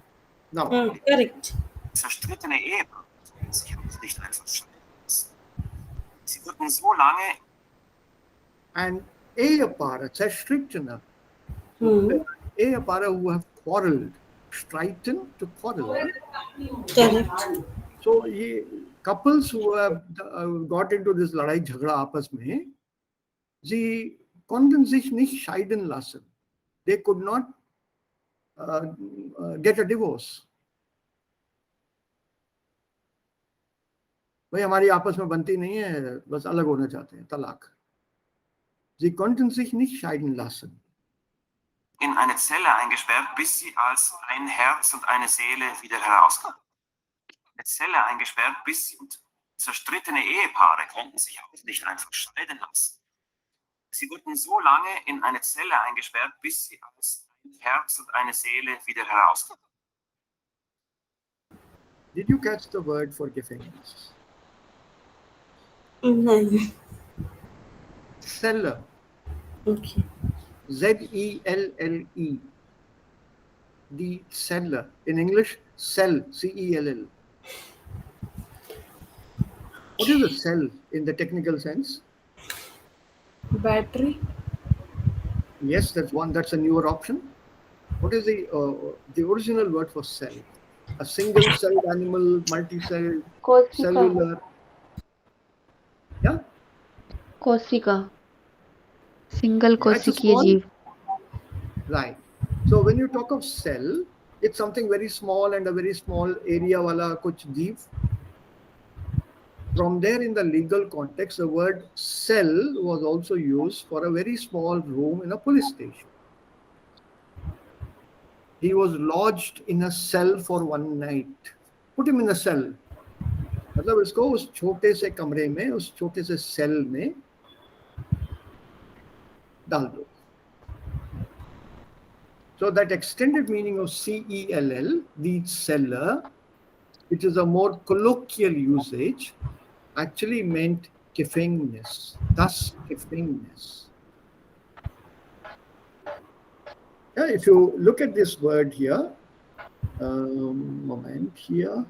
Now. Correct. Zerstrittene Ehepaare konnten sich auch nicht einfach scheiden lassen. Sie wurden so lange And ehepaare, zerstrittene, ehepaare who have quarreled, stritten to quarrel. Correct. So couples who have got into this लड़ाई झगड़ा आपस में, sie konnten sich nicht scheiden lassen. They could not get a divorce. भाई हमारी आपस में बनती नहीं है, बस अलग होना चाहते हैं, तलाक. Sie konnten sich nicht scheiden lassen. in eine Zelle eingesperrt, bis sie als ein Herz und eine Seele wieder herauskamen. Eine Zelle eingesperrt, bis sie und zerstrittene Ehepaare konnten sich auch nicht einfach scheiden lassen. Sie wurden so lange in eine Zelle eingesperrt, bis sie als ein Herz und eine Seele wieder herauskamen. Did you catch the word for Gefängnis? Nein. Celle. Okay. Z-E-L-L-E. The cell. In English, cell. C-E-L-L. What is a cell in the technical sense? Battery. Yes, that's one. That's a newer option. What is the original word for cell? A single-celled animal, multi-celled, cellular. Yeah. कोशिका. Single That's a कोशिकीय small- जीव. Right. So when you talk of cell, it's something very small and a very small area wala kuch jeev. From there, in the legal context, the word cell was also used for a very small room in a police station. He was lodged in a cell for one night. Put him in a cell. मतलब इसको उस छोटे से कमरे में, उस छोटे से सेल में डाल दो. So that extended meaning of C-E-L-L, the cellar, which is a more colloquial usage, actually meant Gefängnis. Das Gefängnis. Yeah, if you look at this word here, moment here.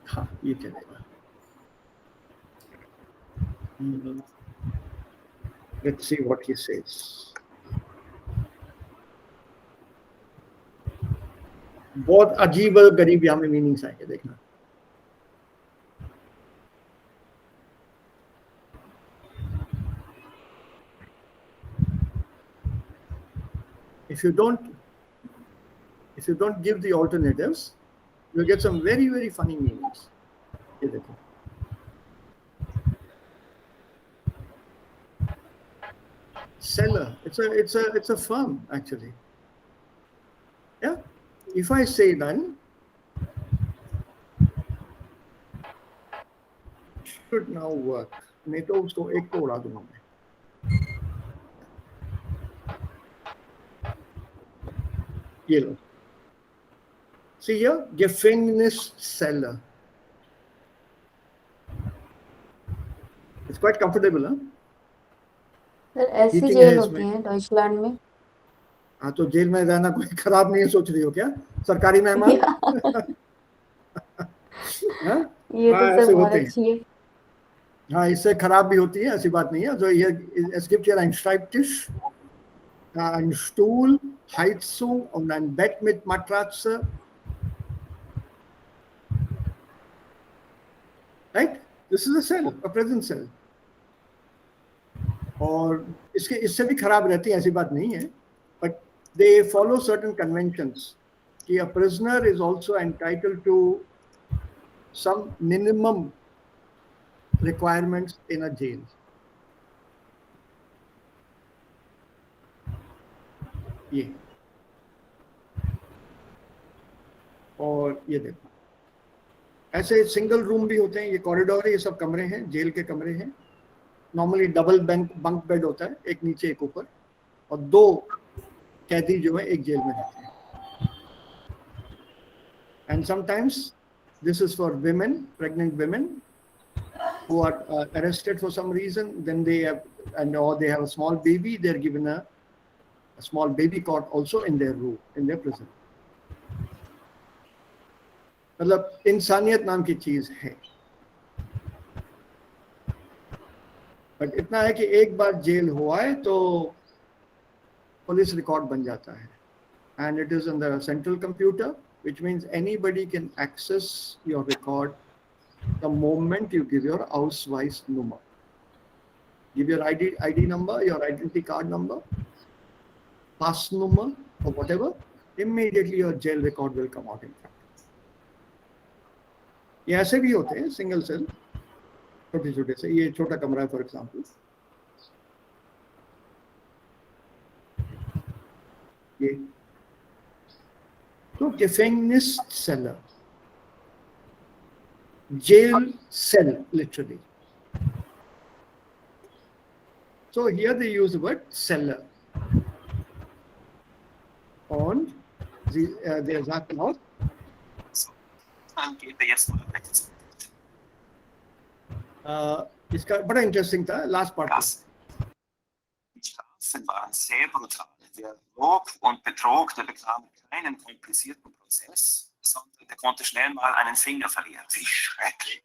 हाँ, ये चलेगा. Let's see what he says. बहुत अजीब और गरीब यहाँ में meanings आएंगे, देखना. If you don't give the alternatives, you'll get some very, very funny meanings. ये देखो. Seller. It's a firm actually. Yeah. If I say then, should now work. नहीं तो उसको एक को उड़ा दूंगा मैं. ये लो. See here, Gefängniszelle. It's quite comfortable, huh? Sir ऐसी Heating जेल है होती इसमें। है डॉइचलैंड में? हाँ, तो जेल में रहना कोई खराब नहीं है, सोच रही हो क्या सरकारी मेहमान? हाँ? ये हाँ, तो ऐसे सर बहुत होते हैं। अच्छी है। हाँ, इससे खराब भी होती है, ऐसी बात नहीं है। So hier, es gibt hier einen Schreibtisch, einen Stuhl, Heizung und ein Bett mit Matratze. Right? This is a cell, a prison cell. और इससे भी खराब रहती है, ऐसी बात नहीं है, but they follow certain conventions कि a prisoner is also entitled to some minimum requirements in a jail. ये और ये देखो, ऐसे सिंगल रूम भी होते हैं, ये कॉरिडोर है, ये सब कमरे हैं, जेल के कमरे हैं। नॉर्मली डबल बंक बेड होता है, एक नीचे एक ऊपर, और 2 कैदी जो है एक जेल में रहते हैं। And sometimes this is for women, pregnant women who are arrested for some reason, then they have, or they have a small baby, they are given a small baby cot also in their room, in their prison. मतलब इंसानियत नाम की चीज है, but इतना है कि एक बार जेल हुआ है तो पुलिस रिकॉर्ड बन जाता है, and it is in the central computer, which means anybody can access your record the moment you give your Ausweis number. Give your ID number, your identity card number, pass number or whatever, immediately your jail record will come out in fact. ये ऐसे भी होते हैं single cell, छोटे छोटे से, ये छोटा कमरा है फॉर एग्जाम्पल, ये तो Gefängniszelle, jail cell literally. So here they use the word cellar. Und der sagt auch, So, dann gehen wir jetzt mal rechts. इसका बड़ा इंटरेस्टिंग था last part. Das. Die Strafen waren sehr brutal. Der log und betrog, der bekam keinen komplizierten Prozess, sondern der konnte schnell mal einen Finger verlieren. Wie schrecklich.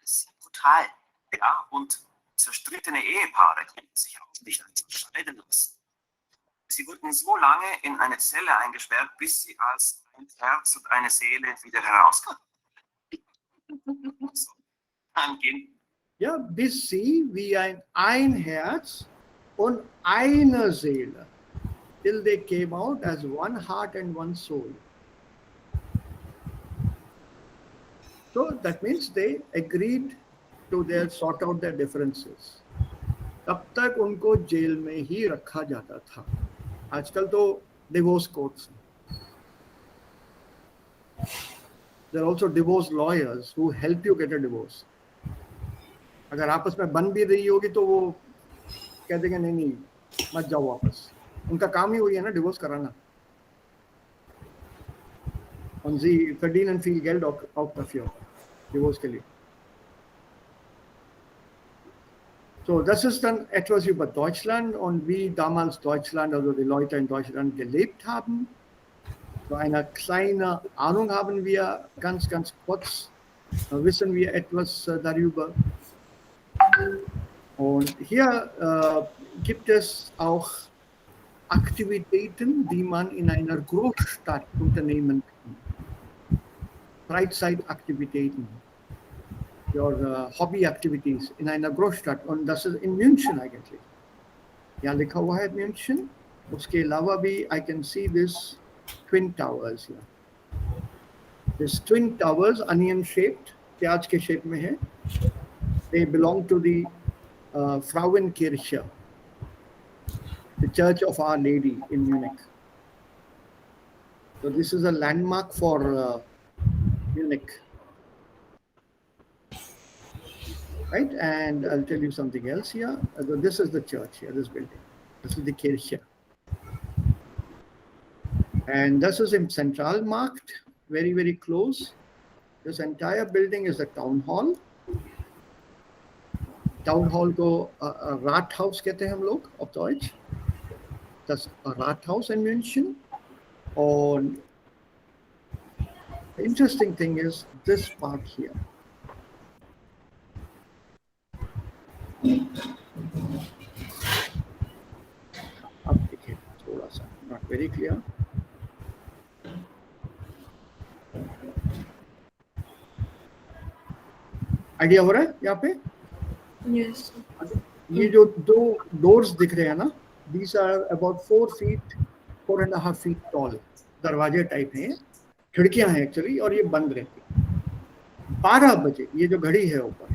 Sehr brutal. Ja, und zerstrittene Ehepaare konnten sich auch nicht einfach scheiden lassen. Sie wurden so lange in eine Zelle eingesperrt, bis sie als ein Herz und eine Seele wieder herauskamen. So, dann gehen Ja, bis sie wie ein Herz und eine Seele, till they came out as one heart and one soul. So that means they agreed to sort out their differences. तब तक उनको jail में ही रखा जाता था। आजकल तो divorce courts हैं। There are also divorce lawyers who help you get a divorce. अगर आपस में बन भी रही होगी तो वो कह देंगे नहीं नहीं मत जाओ वापस, उनका काम ही वही है ना, डिवोर्स कराना। Und sie verdienen viel Geld auch dafür, divorce के लिए। So, das ist dann etwas über Deutschland und wie damals Deutschland, also die Leute in Deutschland gelebt haben. So eine kleine Ahnung haben wir, ganz kurz wissen wir etwas darüber. Und hier gibt es auch Aktivitäten, die man in einer Großstadt unternehmen kann. Freizeitaktivitäten, your hobby activities in einer Großstadt, und das ist in München eigentlich. यहाँ लिखा हुआ है München, उसके अलावा भी I can see this twin towers here. This twin towers, onion shaped, प्याज के shape में है. They belong to the Frauenkirche, the Church of Our Lady in Munich. So this is a landmark for Munich. Right, and I'll tell you something else here. This is the church here, this building. This is the Kirche. And this is im Zentralmarkt. very, very close. This entire building is the town hall. Town hall को Rathaus कहते हैं हम लोग auf Deutsch. Das Rathaus in München. Und the interesting thing is this part here. अब देखिए थोड़ा सा not very clear. Idea हो रहा है यहाँ पे? Yes. ये जो दो डोर्स दिख रहे हैं ना, these are about 4 feet, 4.5 feet tall. दरवाजे टाइप हैं, खिड़कियां हैं एक्चुअली, और ये बंद रहती है। 12 बजे ये जो घड़ी है ऊपर,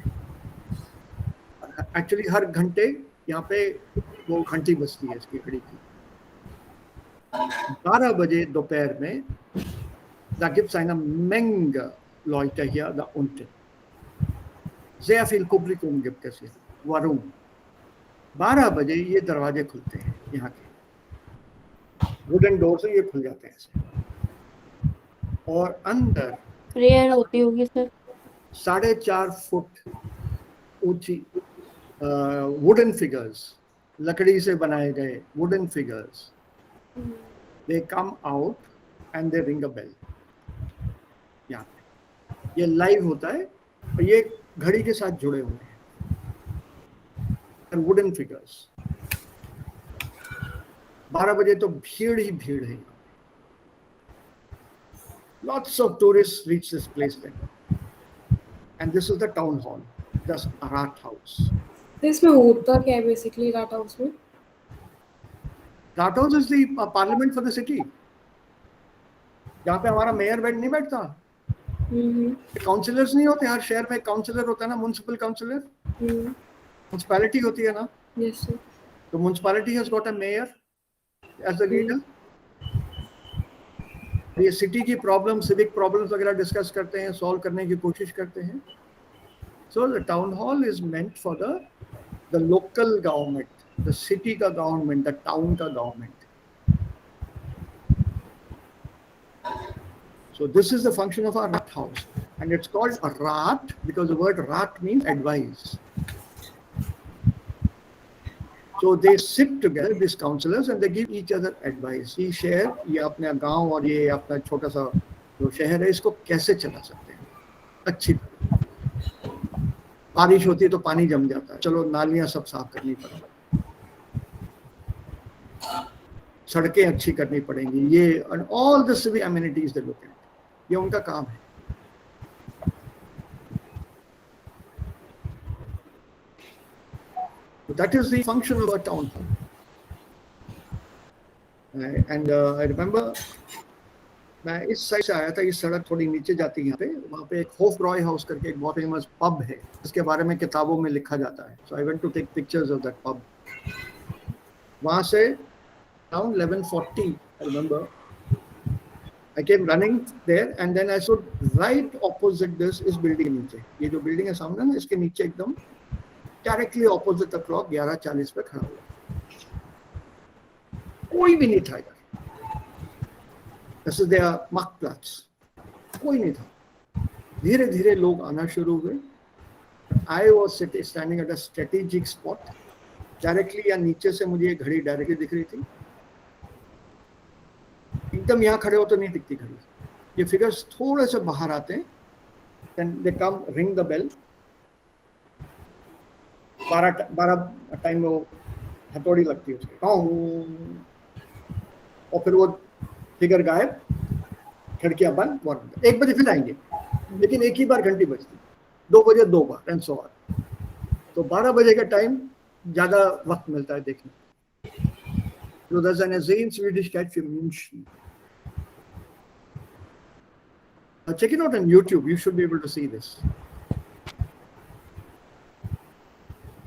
एक्चुअली हर घंटे यहाँ पे वो घंटी बजती है इसकी घड़ी की। 12 बजे दोपहर में da gibt's eine Menge Leute hier da unten. Sehr viel Publikum gibt es hier. Warum? 12 बजे ये दरवाजे खुलते हैं यहाँ के, वुडन डोर से ये खुल जाते हैं ऐसे, और अंदर प्रेयर होती होगी सर। 4.5 फुट ऊंची वुडन फिगर्स, लकड़ी से बनाए गए wooden figures, they come out and they ring a bell. यहाँ पे ये लाइव होता है और ये घड़ी के साथ जुड़े हुए हैं, वुडन फिगर्स। 12 बजे तो भीड़ ही भीड़ है। Lots of tourists reach this place then, and this is the town hall, the Rathaus. इसमें होता क्या है बेसिकली Rathaus में? Rathaus is the parliament for the city. जहाँ पे हमारा मेयर नहीं बैठता, काउंसिलर्स नहीं होते। हर शहर में काउंसिलर होता है ना, म्युनिसिपल काउंसिलर। म्युनिसिपैलिटी होती है ना। Yes sir. तो municipality has got a mayor as the leader. ये सिटी की प्रॉब्लम, सिविक प्रॉब्लम्स वगैरह डिस्कस करते हैं, सॉल्व करने की कोशिश करते हैं। So the town hall is meant for the local government, the city का गवर्नमेंट, द टाउन का government. So this is the function of our Rathaus, and it's called a Rat because the word Rat means advise. So they sit together, these councillors, and they give each other advice. ये शहर, ये अपना गांव और ये अपना छोटा सा जो शहर है, इसको कैसे चला सकते हैं अच्छी तरह। बारिश होती है तो पानी जम जाता है, चलो नालियां सब साफ करनी पड़ेगी, सड़कें अच्छी करनी पड़ेंगी, ये and all the civic amenities they look at. ये उनका काम है। So that is the function of a town hall. And I remember मैं इस साइड से आया था, इस सड़क थोड़ी नीचे जाती है यहाँ पे, वहाँ पे एक होफरॉय हाउस करके एक बहुत फेमस पब है, इसके बारे में किताबों में लिखा जाता है। So I went to take pictures of that pub. वहाँ से around 11:40 I remember I came running there, and then I saw right opposite this is building नीचे, ये जो बिल्डिंग है सामने ना, इसके नीचे एकदम डायरेक्टली ऑपोजिट द क्लॉक 11:40 पे खड़ा हुआ। कोई भी नहीं था इधर। दिस इज देयर मार्कप्लेट्स, कोई नहीं था। धीरे धीरे लोग आना शुरू हुए। I was standing at a strategic spot, directly या नीचे से मुझे घड़ी डायरेक्टली दिख रही थी। एकदम यहाँ खड़े हो तो नहीं दिखती घड़ी। ये फिगर्स थोड़े से बाहर आते हैं, then they come ring the bell. 12 time वो हथौड़ी लगती है उसके, और फिर वो फिगर गायब, खिड़कियां बंद। 1 बजे फिर आएंगे, लेकिन एक ही बार घंटी बजती, 2 बजे 2 बार, एंड सो ऑन। तो 12 बजे का टाइम ज्यादा वक्त मिलता है देखने। So there's an Sehenswürdigkeit für München. Check it out on YouTube. You should be able to see this.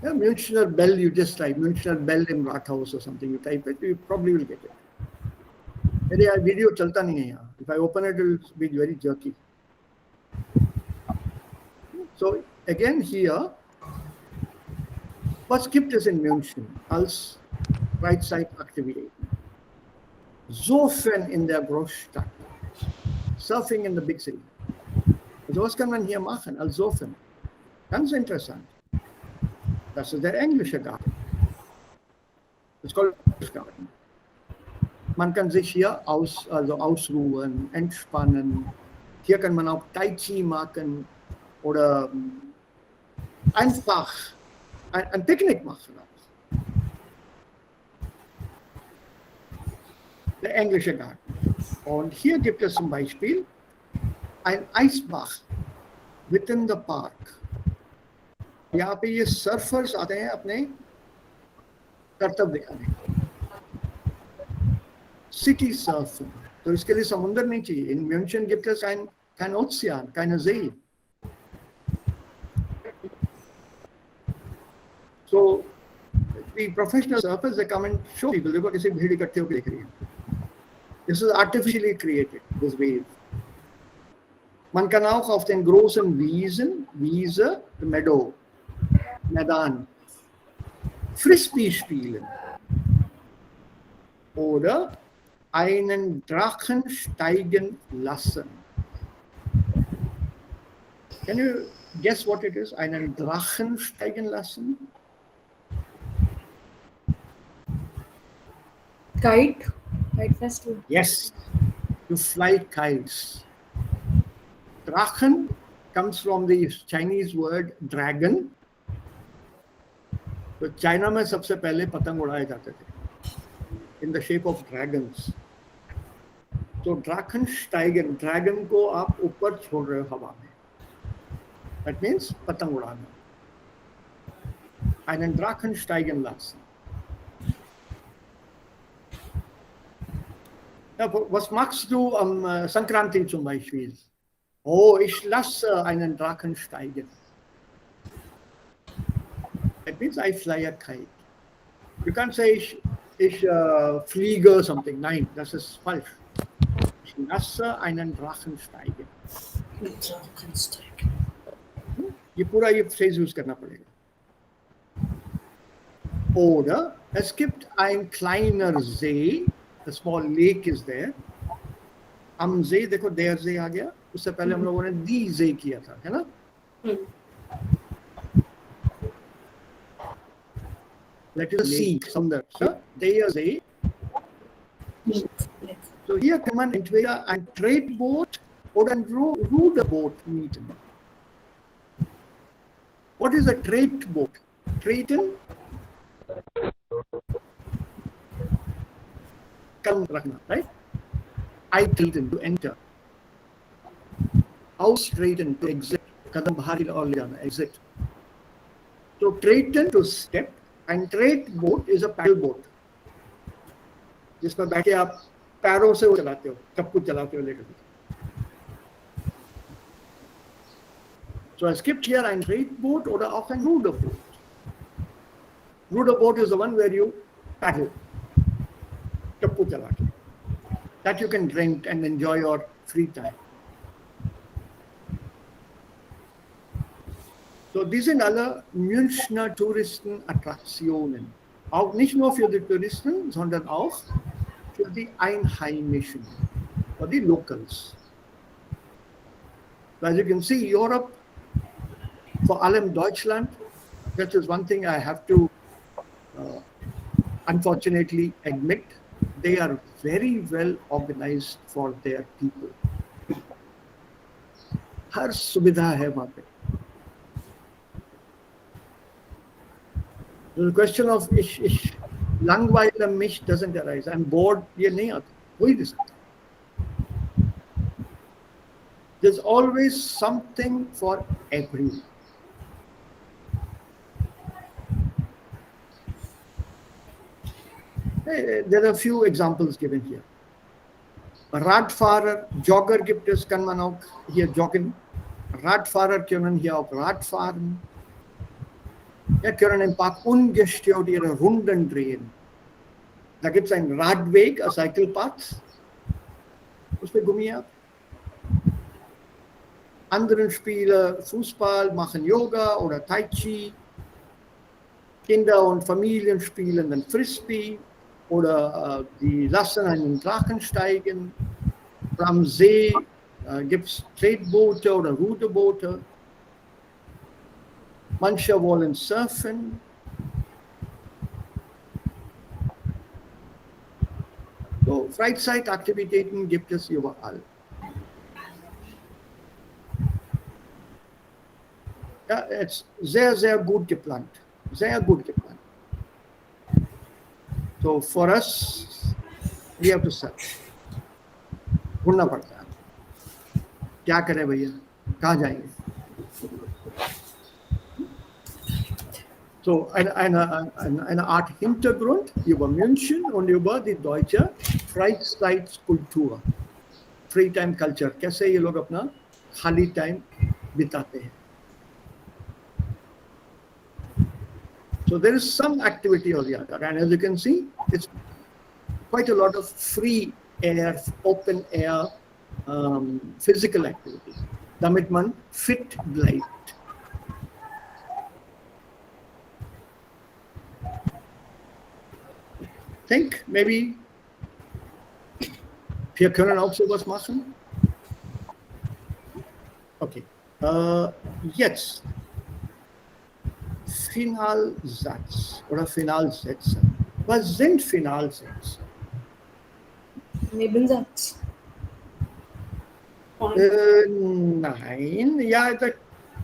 Yeah, Münchner Bell. You just type Münchner Bell in Rathaus or something. You type it, you probably will get it. मेरे यार video चलता नहीं है यहाँ. If I open it, it will be very jerky. So again here, was gibt es in München als Freizeitaktivitäten? Sofern in der Großstadt Surfing in the big city. Sowas kann man hier machen, als Surfen. Ganz interessant. Das ist der englische Garten. Das ist English Garden. Man kann sich hier ausruhen, entspannen. Hier kann man auch Tai Chi machen oder einfach ein Picknick machen. Der englische Garten. Und hier gibt es zum Beispiel ein Eisbach within the park. यहाँ पे ये surfers आते हैं अपने कर्तव्य दिखाने, city surfing. तो इसके लिए समुद्र नहीं चाहिए. In München gibt es kein Ozean, keine See. So the professional surfers, they come and show people. देखो कैसे भीड़ इकट्ठे होकर देख रही है. This is artificially created, this wave. Man kann auch auf den großen Wiese, Meadow, Medan, Frisbee spielen oder einen Drachen steigen lassen. Can you guess what it is? Einen Drachen steigen lassen? Kite festival. Yes, you fly kites. Drachen comes from the Chinese word dragon. तो China में सबसे पहले पतंग उड़ाए जाते थे in the shape of dragons. तो dragon स्टाइगन, dragon को आप ऊपर छोड़ रहे हो हवा में. That means पतंग उड़ाना. Einen Drachen steigen lassen. Ja, was machst du am Sankranti zum Beispiel? Oh, ich lasse einen Drachen steigen. That means I fly a kite. You can't say ich fliege something. Nein, das ist falsch. Ich lasse einen Drachen steigen. ये पूरा ये phrase use करना पड़ेगा. Oder es gibt ein kleiner See. A small lake is there. Am See, देखो der See आ गया. उससे पहले हम लोगों ने die See किया था, है ना? Let us see somewhere. So, der See. So hier kann man entweder ein Tretboot oder ein Ruderboot mieten. What is a Tretboot? Treten? Right? I treten to enter. Austreten to exit. Kadam bahar aur le jana, exit. So treten to step and trade boat is a paddle boat. जिसमें बैठे आप पैरों से वो चलाते हो, सब कुछ चलाते हो लेकर. So I skipped here ein Tretboot oder auch ein Ruderboot. Ruderboot is the one where you paddle. That you can drink and enjoy your free time. So these sind alle Münchner Touristenattraktionen. Auch nicht nur für die Touristen, sondern auch für die Einheimischen, for the locals. So as you can see, Europe, vor allem Deutschland, that is one thing I have to unfortunately admit. They are very well organized for their people. हर सुविधा है वहाँ पे. The question of ich langweile mich doesn't arise. I'm bored. ये नहीं आता. कोई भी सकता. There's always something for everyone. There are a few examples given here. Radfahrer, Jogger gibt es, kann man auch hier joggen. Radfahrer können hier auch Rad fahren. Ja, können im Park ungestört ihre Runden drehen. Da gibt es einen Radweg, ein Cycle Path. उसपे घूमिए आप. Andere spielen Fußball, machen Yoga oder Tai Chi. Kinder und Familien spielen dann Frisbee. Oder die lassen einen Drachen steigen. Am See gibt's Tretboote oder Ruderboote? Manche wollen surfen. So, Freizeitaktivitäten gibt es überall. Ja, es ist sehr, sehr gut geplant. Sehr gut geplant. So, for us, we have to search. ढूंढना पड़ता है क्या करें भैया कहाँ जाएंगे so eine Art Hintergrund über München und über die deutsche Freizeitkultur free time culture कैसे ये लोग अपना खाली टाइम बिताते हैं so there is some activity or the other and as you can see it's quite a lot of free air, open air, physical activities. Damit man fit bleibt. Think maybe wir können auch sowas machen. Okay. Jetzt Finalsatz oder Finalsätze. Was sind Finalsätze? Nebensatz. Nein, ja, da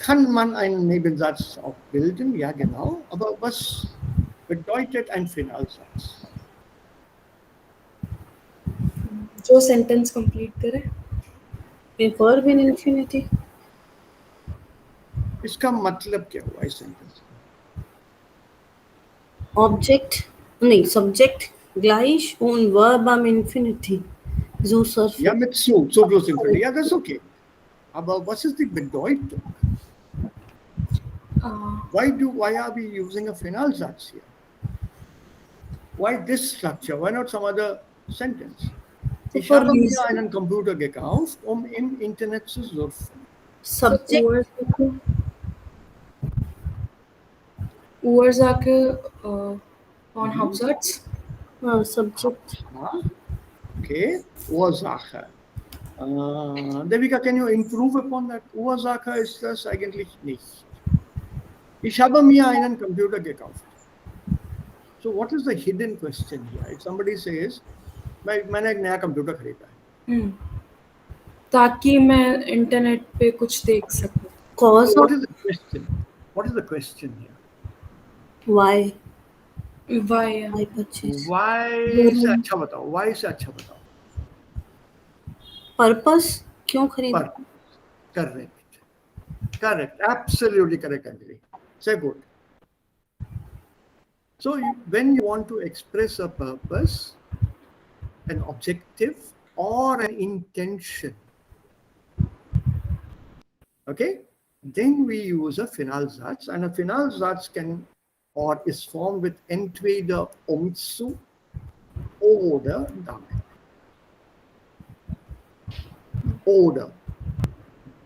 kann man einen Nebensatz auch bilden, ja genau. Aber was bedeutet ein Finalsatz? जो sentence complete करे A verb in infinity. इसका मतलब क्या हुआ इस sentence? Object, नहीं, subject gleich und Verb am Infinity. So surfen. Ja, mit so plus Infinity. Ja, das ist okay. Aber was ist die Bedeutung? Why are we using a Finalsatz here? Why this structure? Why not some other sentence? Ich habe mir einen Computer gekauft, um im Internet zu surfen. Subject. Ursache on Hauptsatz. Subject. Okay, Ursache. Devika, can you improve upon that? Ursache ist das eigentlich nicht. Ich habe mir einen Computer gekauft. So what is the hidden question here? If somebody says, मैंने एक नया computer खरीदा है ताकि मैं internet पे कुछ देख सकूं. Cause So of what is the question? What is the question here? why? Why? Why purchase? Why से अच्छा बताओ. Why से अच्छा बताओ. Purpose? क्यों खरीदा? Correct. Absolutely correct, Anjali. Say good. So when you want to express a purpose, an objective, or an intention, okay, then we use a Finalsatz, and a Finalsatz can or is formed with entweder Umzug oder damit. Oder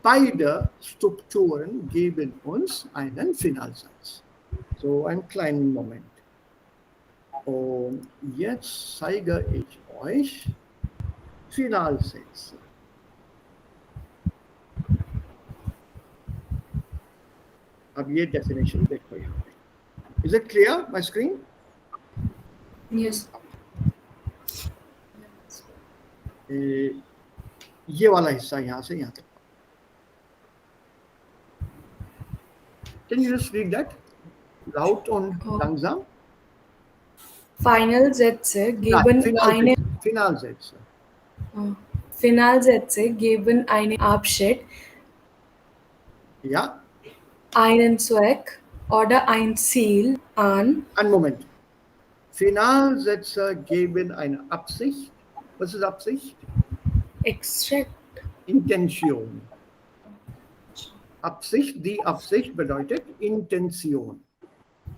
beide Strukturen geben uns einen Finalsatz. So einen kleinen Moment. Und jetzt zeige ich euch Finalsätze. अब ये definition देखो यहाँ पे. Is it clear, my screen? Yes. ये वाला हिस्सा यहाँ से यहाँ तक. Can you just read that? Laut und langsam. Finalsätze geben eine Finalsätze. Finalsätze geben eine Absicht, Ja, einen Zweck oder ein Ziel an. einen Moment. Finalsätze geben eine Absicht. Was ist Absicht? Extract. Intention. Absicht, die Absicht bedeutet Intention.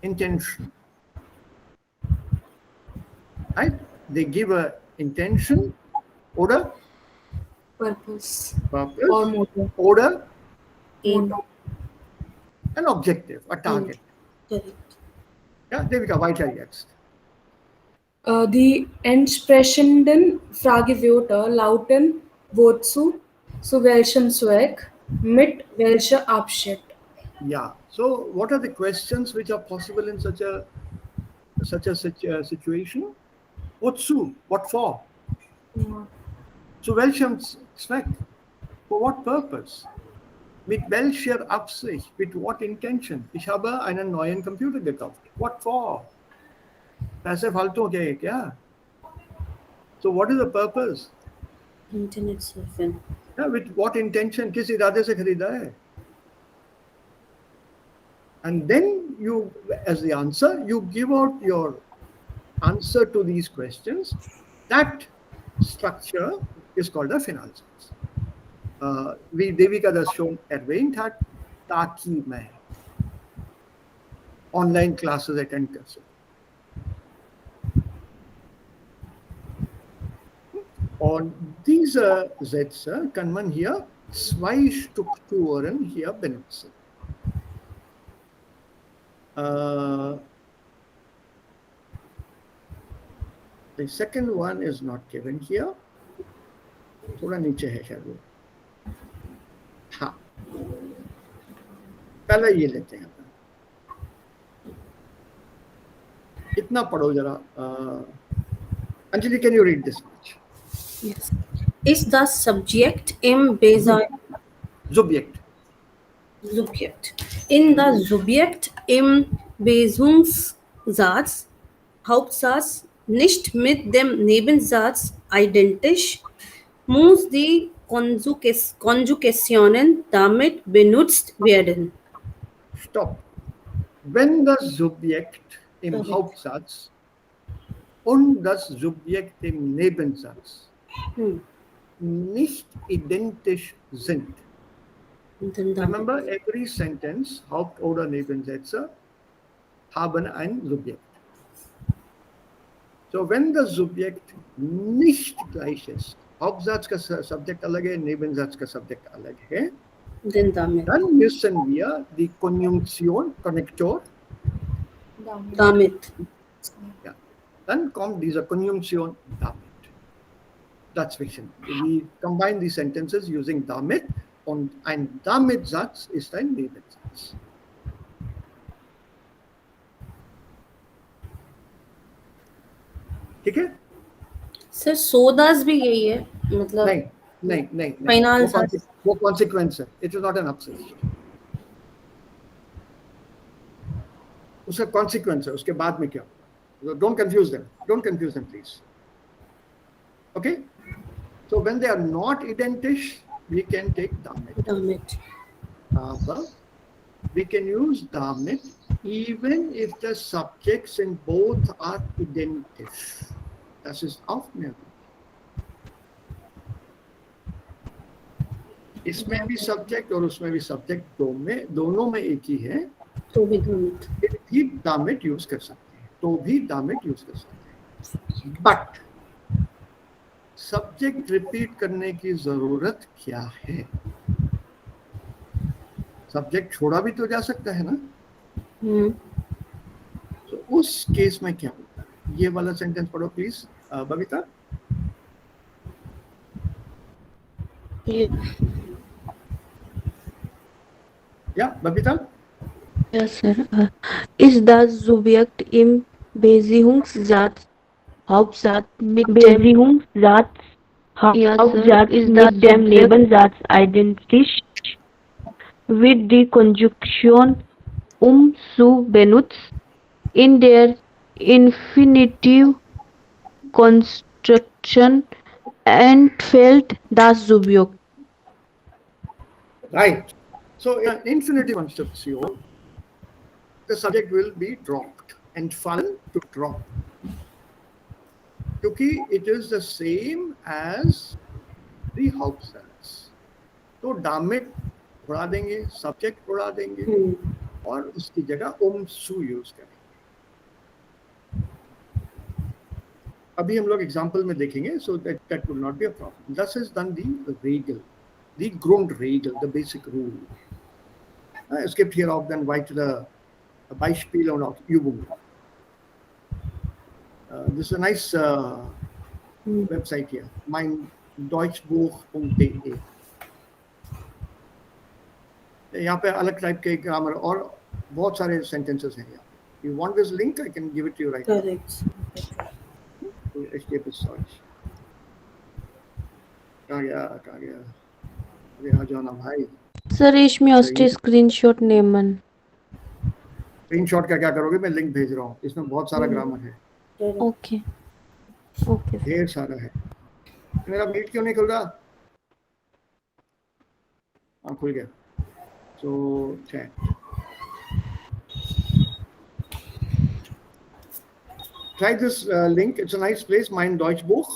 Intention. Right? They give a intention oder Purpose. purpose Or motive. oder Motive. an objective, a target. Correct. Ja, Devika, weiter jetzt. Die entsprechenden Fragewörter lauten wozu, Zu welchem Zweck? Mit welcher Absicht? Yeah. So, what are the questions which are possible in such a situation? Wozu? What for? Zu welchem Zweck? For what purpose? Mit welcher Absicht? With what intention? Ich habe einen neuen Computer gekauft. What for? पैसे फालतू के हैं क्या? So what is the purpose? Internet surfing. Yeah, with what intention? किस इरादे से खरीदा है? And then you, as the answer, you give out your answer to these questions. That structure is called a finance. Devika has shown arranged that ताकि मैं online classes attend कर सकूं. Und diese Sätze kann man hier zwei Strukturen hier benutzen. The second one is not given here. थोड़ा नीचे है शायद वो. हाँ. पहले ये लेते हैं. इतना पढ़ो जरा. Anjali, can you read this much? Yes. Ist das Subjekt im Subjekt. In das Subjekt im Beziehungssatz, Hauptsatz, nicht mit dem Nebensatz identisch, muss die Konjugationen damit benutzt werden. Stopp. Wenn das Subjekt im Hauptsatz und das Subjekt im Nebensatz nicht identisch sind. Remember, every sentence, Haupt- oder Nebensätze, haben ein Subjekt. So, wenn das Subjekt nicht gleich ist, Hauptsatz का Subjekt अलग है, Nebensatz का Subjekt अलग है, dann müssen wir die Konjunktion, Konnektor, damit. Ja, dann kommt diese Konjunktion damit. That's fiction. We combine the sentences using damit und ein damit-Satz ist ein Nebensatz. ठीक है? Sir सोदास भी यही है मतलब नहीं फाइनल वो कॉन्सिक्वेंस है. It is not an upset. उसका कॉन्सिक्वेंस है. उसके बाद में क्या? Don't confuse them please. Okay, so when they are not identisch, we can take damit. But we can use damit even if the subjects in both are identisch. Das ist auch möglich. इसमें भी subject और उसमें भी subject दोनों में एक ही है, तो भी damit यूज कर सकते हैं. तो भी damit यूज कर सकते हैं. But सब्जेक्ट रिपीट करने की जरूरत क्या है? सब्जेक्ट छोड़ा भी तो जा सकता है ना. तो उस केस में क्या होता है? ये वाला सेंटेंस पढ़ो प्लीज बबीता. या Babita. Yes, sir. Ist das Subjekt im Beziehungssatz Hauptsatz mit Beziehungssatz Hauptsatz ist mit dem Nebensatz identisch? Wird die Konjunktion zu benutzt? In der Infinitive Construction entfällt das Subjekt. Right. So in infinitive construction, the subject will be dropped. Entfallen, to drop. क्योंकि it is the same as the Hauptsatz. तो damit उड़ा देंगे, subject उड़ा देंगे और उसकी जगह zu use करेंगे. अभी हम लोग एग्जाम्पल में देखेंगे, so that will not be a problem. Thus is done the Regel, the Grundregel, the basic rule. Es gibt hier auch dann weitere Beispiele und auch Übungen. This is a nice website here, mein Deutschbuch.de. यहाँ पे अलग type के grammar और बहुत सारे sentences हैं यहाँ पे. You want this link? I can give it to you right now. Correct. To HTTP search. कहाँ गया? अरे आ जाओ ना भाई. Sir, रेशमी ऑस्टी स्क्रीनशॉट नेमन. स्क्रीनशॉट का क्या करोगे? मैं लिंक भेज रहा हूँ. इसमें बहुत सारा ग्रामर है. ओके ओके ढेर सारा है. मेरा मीट क्यों नहीं खुल रहा? हाँ खुल गया. So chat. Try this link. It's a nice place. Mein Deutschbuch.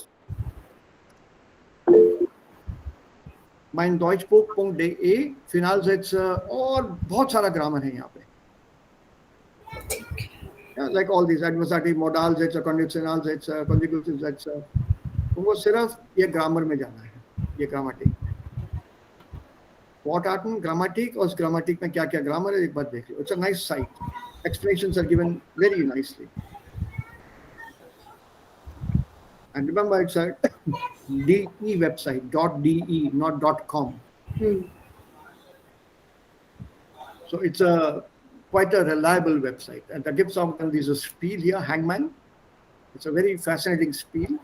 meindeutschbuch.de. Finalsätze और बहुत सारा ग्रामर है यहाँ पे. Yeah, like all these adversative, Modalsätze, Konditionalsätze, Konjugativsätze. तुमको सिर्फ ये ग्रामर में जाना है. ये ग्रामेटिक. Wortarten, Grammatik. और ग्रामेटिक में क्या क्या ग्रामर है एक बार देख लो. It's a nice site. Explanations are given very nicely. And remember, it's a DE website, .de, not .com. So it's quite a reliable website. And da gibt es auch dieses Spiel hier, Hangman. It's a very fascinating Spiel.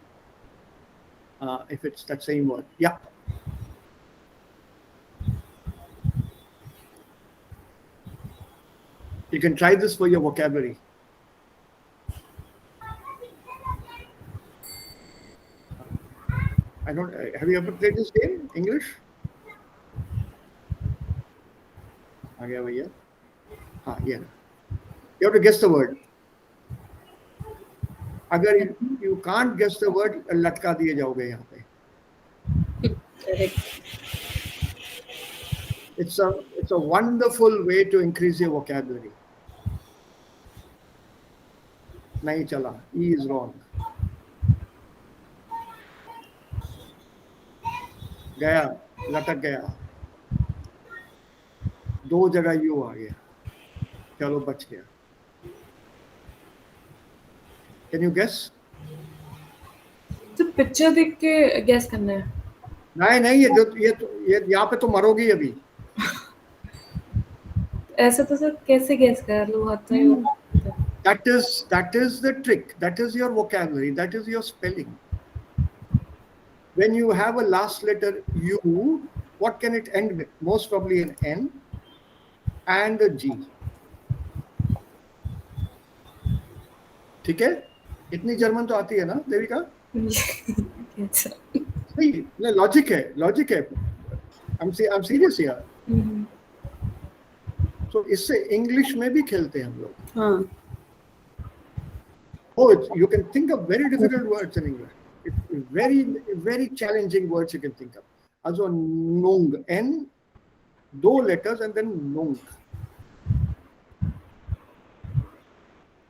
If it's that same word. Yeah. You can try this for your vocabulary. I don't. Have you ever played this game? English? आ गया भैया. हाँ ये. You have to guess the word. अगर you can't guess the word, लटका दिए जाओगे यहाँ पे. Correct. It's a wonderful way to increase your vocabulary. नहीं चला. E is wrong. गया, लटक गया. दो जगह यू आ गया. चलो बच गया. Can you guess? तो पिक्चर देख के गैस करना है. नहीं ये यहाँ पे तो मरोगी अभी. ऐसा तो सर कैसे गैस कर लो आता है. That is the trick. That is your vocabulary. That is your spelling. When you have a last letter U, what can it end with? Most probably an N and a G. ठीक है? इतनी German तो आती है ना देविका? नहीं, logic है. I'm serious here. So इससे इंग्लिश में भी खेलते हैं हम लोग. हाँ. Oh, you can think of very difficult words in English. It's very challenging words you can think of. Also, Nung, N, 2 letters and then Nung.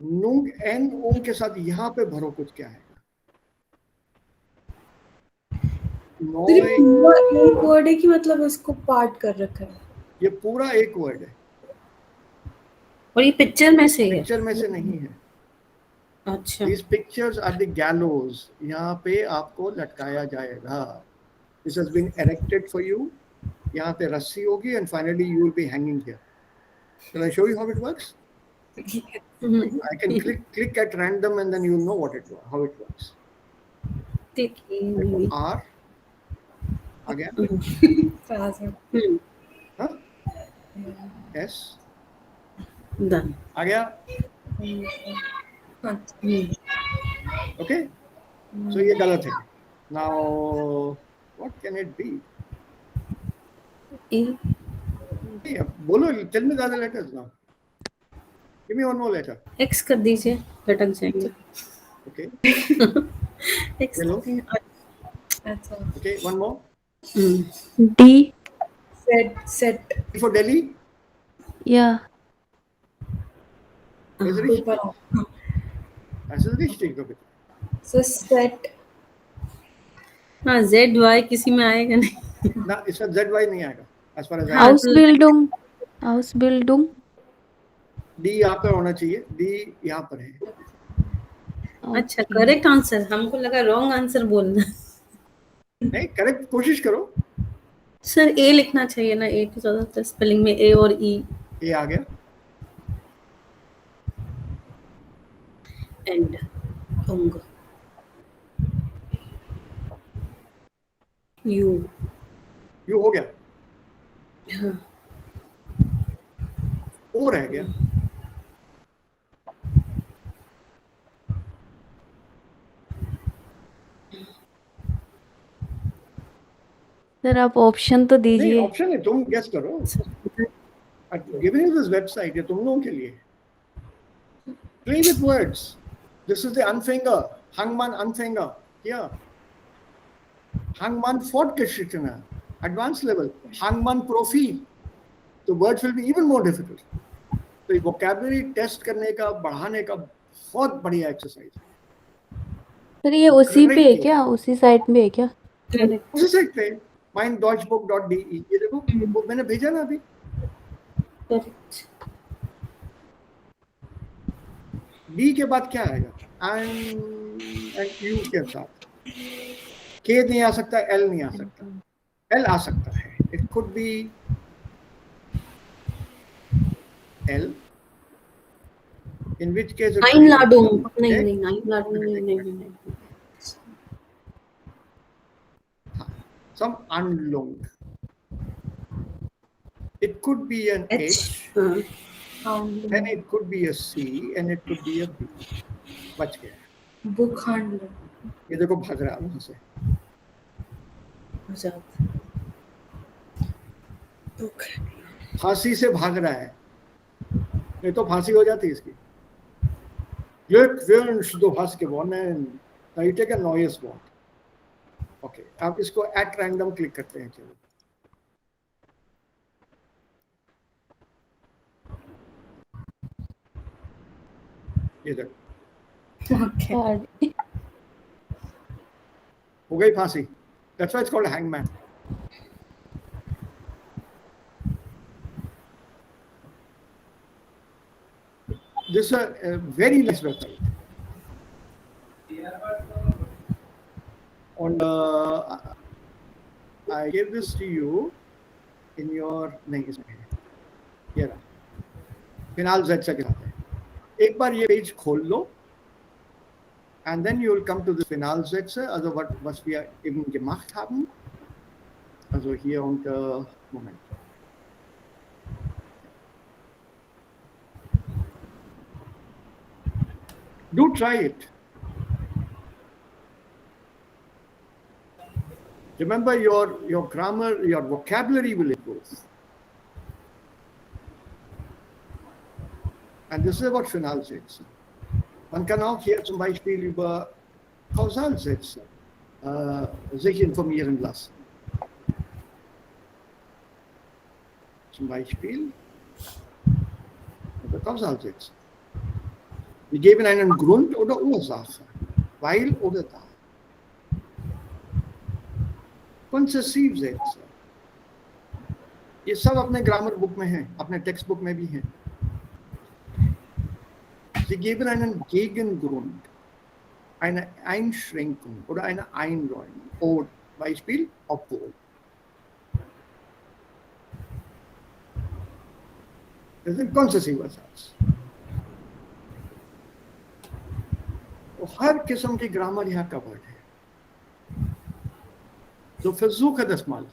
Nung, N, O के साथ यहाँ पे भरो कुछ क्या है? एक वर्ड है कि मतलब इसको पार्ट कर रखा है. ये पूरा एक वर्ड है. और ये पिक्चर में से है. पिक्चर में से नहीं है. अच्छा. These pictures are the gallows. यहाँ पे आपको लटकाया जाएगा. This has been erected for you. यहाँ पे रस्सी होगी and finally you will be hanging here. Shall I show you how it works? I can click at random and then you know how it works. R. Again. Huh? S. Done. आ गया. Okay. So ये गलत है. Now what can it be? E. बोलो. Tell me the other letters now. Give me one more letter. X कर दीजिए. लटक जाएंगे. Okay. X. Hello. अच्छा. Okay. One more. D. Set. D for Delhi. Yeah. Is it richtig? Das ist richtig. So set. हाँ ZY किसी में आएगा नहीं. ना इसमें ZY नहीं आएगा. As far as Ausbildung. D यहाँ पर होना चाहिए. D यहाँ पर है. अच्छा करेक्ट आंसर. हमको लगा रॉन्ग आंसर बोलना. नहीं करेक्ट कोशिश करो. सर ए लिखना चाहिए ना, ए की जरूरत है स्पेलिंग में, ए और ई ये आ गया. एंड होंगे. यू. यू हो गया. हाँ. ओ रह गया. सर आप ऑप्शन तो नहीं, दीजिए. ऑप्शन है, तुम गेस करो. गिवन यू दिस वेबसाइट, ये तुम लोगों के लिए. Play with words. This is the Anfänger, Hangman Anfänger. Yeah. Hangman Fortgeschrittener, advanced level. Hangman Profi. The words will be even more difficult. तो ये vocabulary test करने का, बढ़ाने का बहुत बढ़िया एक्सरसाइज है. सर ये उसी पे है क्या, उसी साइट में है क्या? उसी साइट पे minddeutschbook.de. ये देखो, वो मैंने भेजा ना अभी. करेक्ट. डी के बाद क्या आएगा? एंड यू के साथ के नहीं आ सकता, एल नहीं आ सकता. एल आ सकता है. It could be L, in which case nine laddoo. नहीं, नाइन लाडू नहीं. some unlung. It could be an H, and it could be a C, and it could be a B. बच गया. Book handler. ये देखो भाग रहा है वहां से. बुक. फांसी से भाग रहा है. नहीं तो फांसी हो जाती इसकी. Glück wünscht, du hast gewonnen. Now you take a neues Wort. Okay, आप इसको एट रैंडम क्लिक करते हैं. चलो, ये देखो Okay. हो गई फांसी. That's why it's called hangman. This a very nice website. And I gave this to you in your नहीं इसमें है. ये रहा. फिनाल Z से के साथ है. एक बार ये पेज खोल लो, and then you will come to the Final Sätze, also was wir eben gemacht haben. Also hier unter Moment. Do try it. Remember, your grammar, your vocabulary will improve. And this is about Finalsätze. Man kann auch hier zum Beispiel über Kausalsätze sich informieren lassen. Zum Beispiel über Kausalsätze. Wir geben einen Grund oder Ursache, weil oder da. Konzessivsätze. ये सब अपने grammar book में हैं, अपने text book में भी हैं. Sie geben einen Gegengrund, eine Einschränkung oder eine Einräumung. Oder Beispiel, obwohl. Das ist ein konzessiver Satz. तो हर किस्म की ग्रामर यहाँ कवर्ड है. So versuche das mal.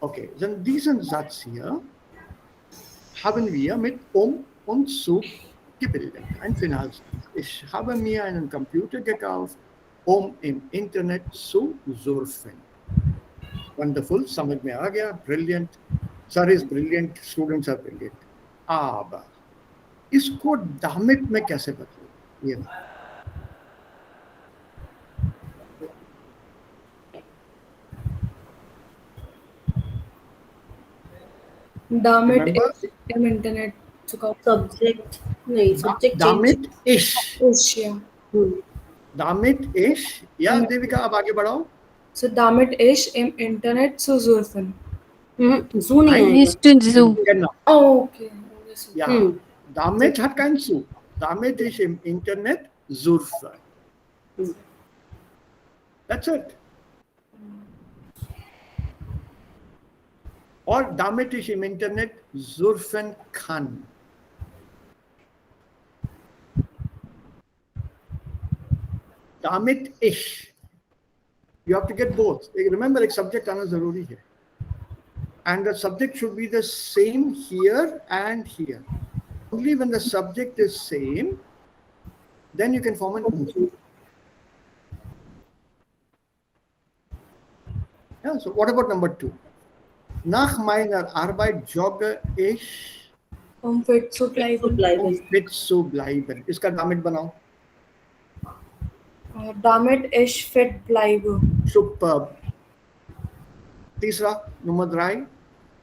Okay, dann diesen Satz hier haben wir mit und zu gebildet. Ein Finalsatz. Ich habe mir einen Computer gekauft, im Internet zu surfen. Wonderful, समझ में आ गया. Brilliant. Sir is brilliant. Students are brilliant. Aber इसको damit में कैसे बदलूं? ये Damit internet subject नहीं, subject damit ich. yeah. damit ich. या देविका आप आगे बढ़ाओ. So damit ich im Internet zu surfen. जू नहीं Is to zoo. Genau. Oh, okay. Ja, damit hat kein zu. Damit ich im Internet surfe. That's it. और damit ich im Internet surfen kann. Damit ich. You have to get both. Remember, एक subject आना जरूरी है. And the subject should be the same here and here. Only when the subject is same, then you can form an unit. Yeah, so what about number 2? Nach meiner Arbeit jogge ich, Fit zu bleiben. fit zu bleiben. इसका damit बनाओ. Damit ich fit bleibe. Superb. तीसरा, Nummer 3.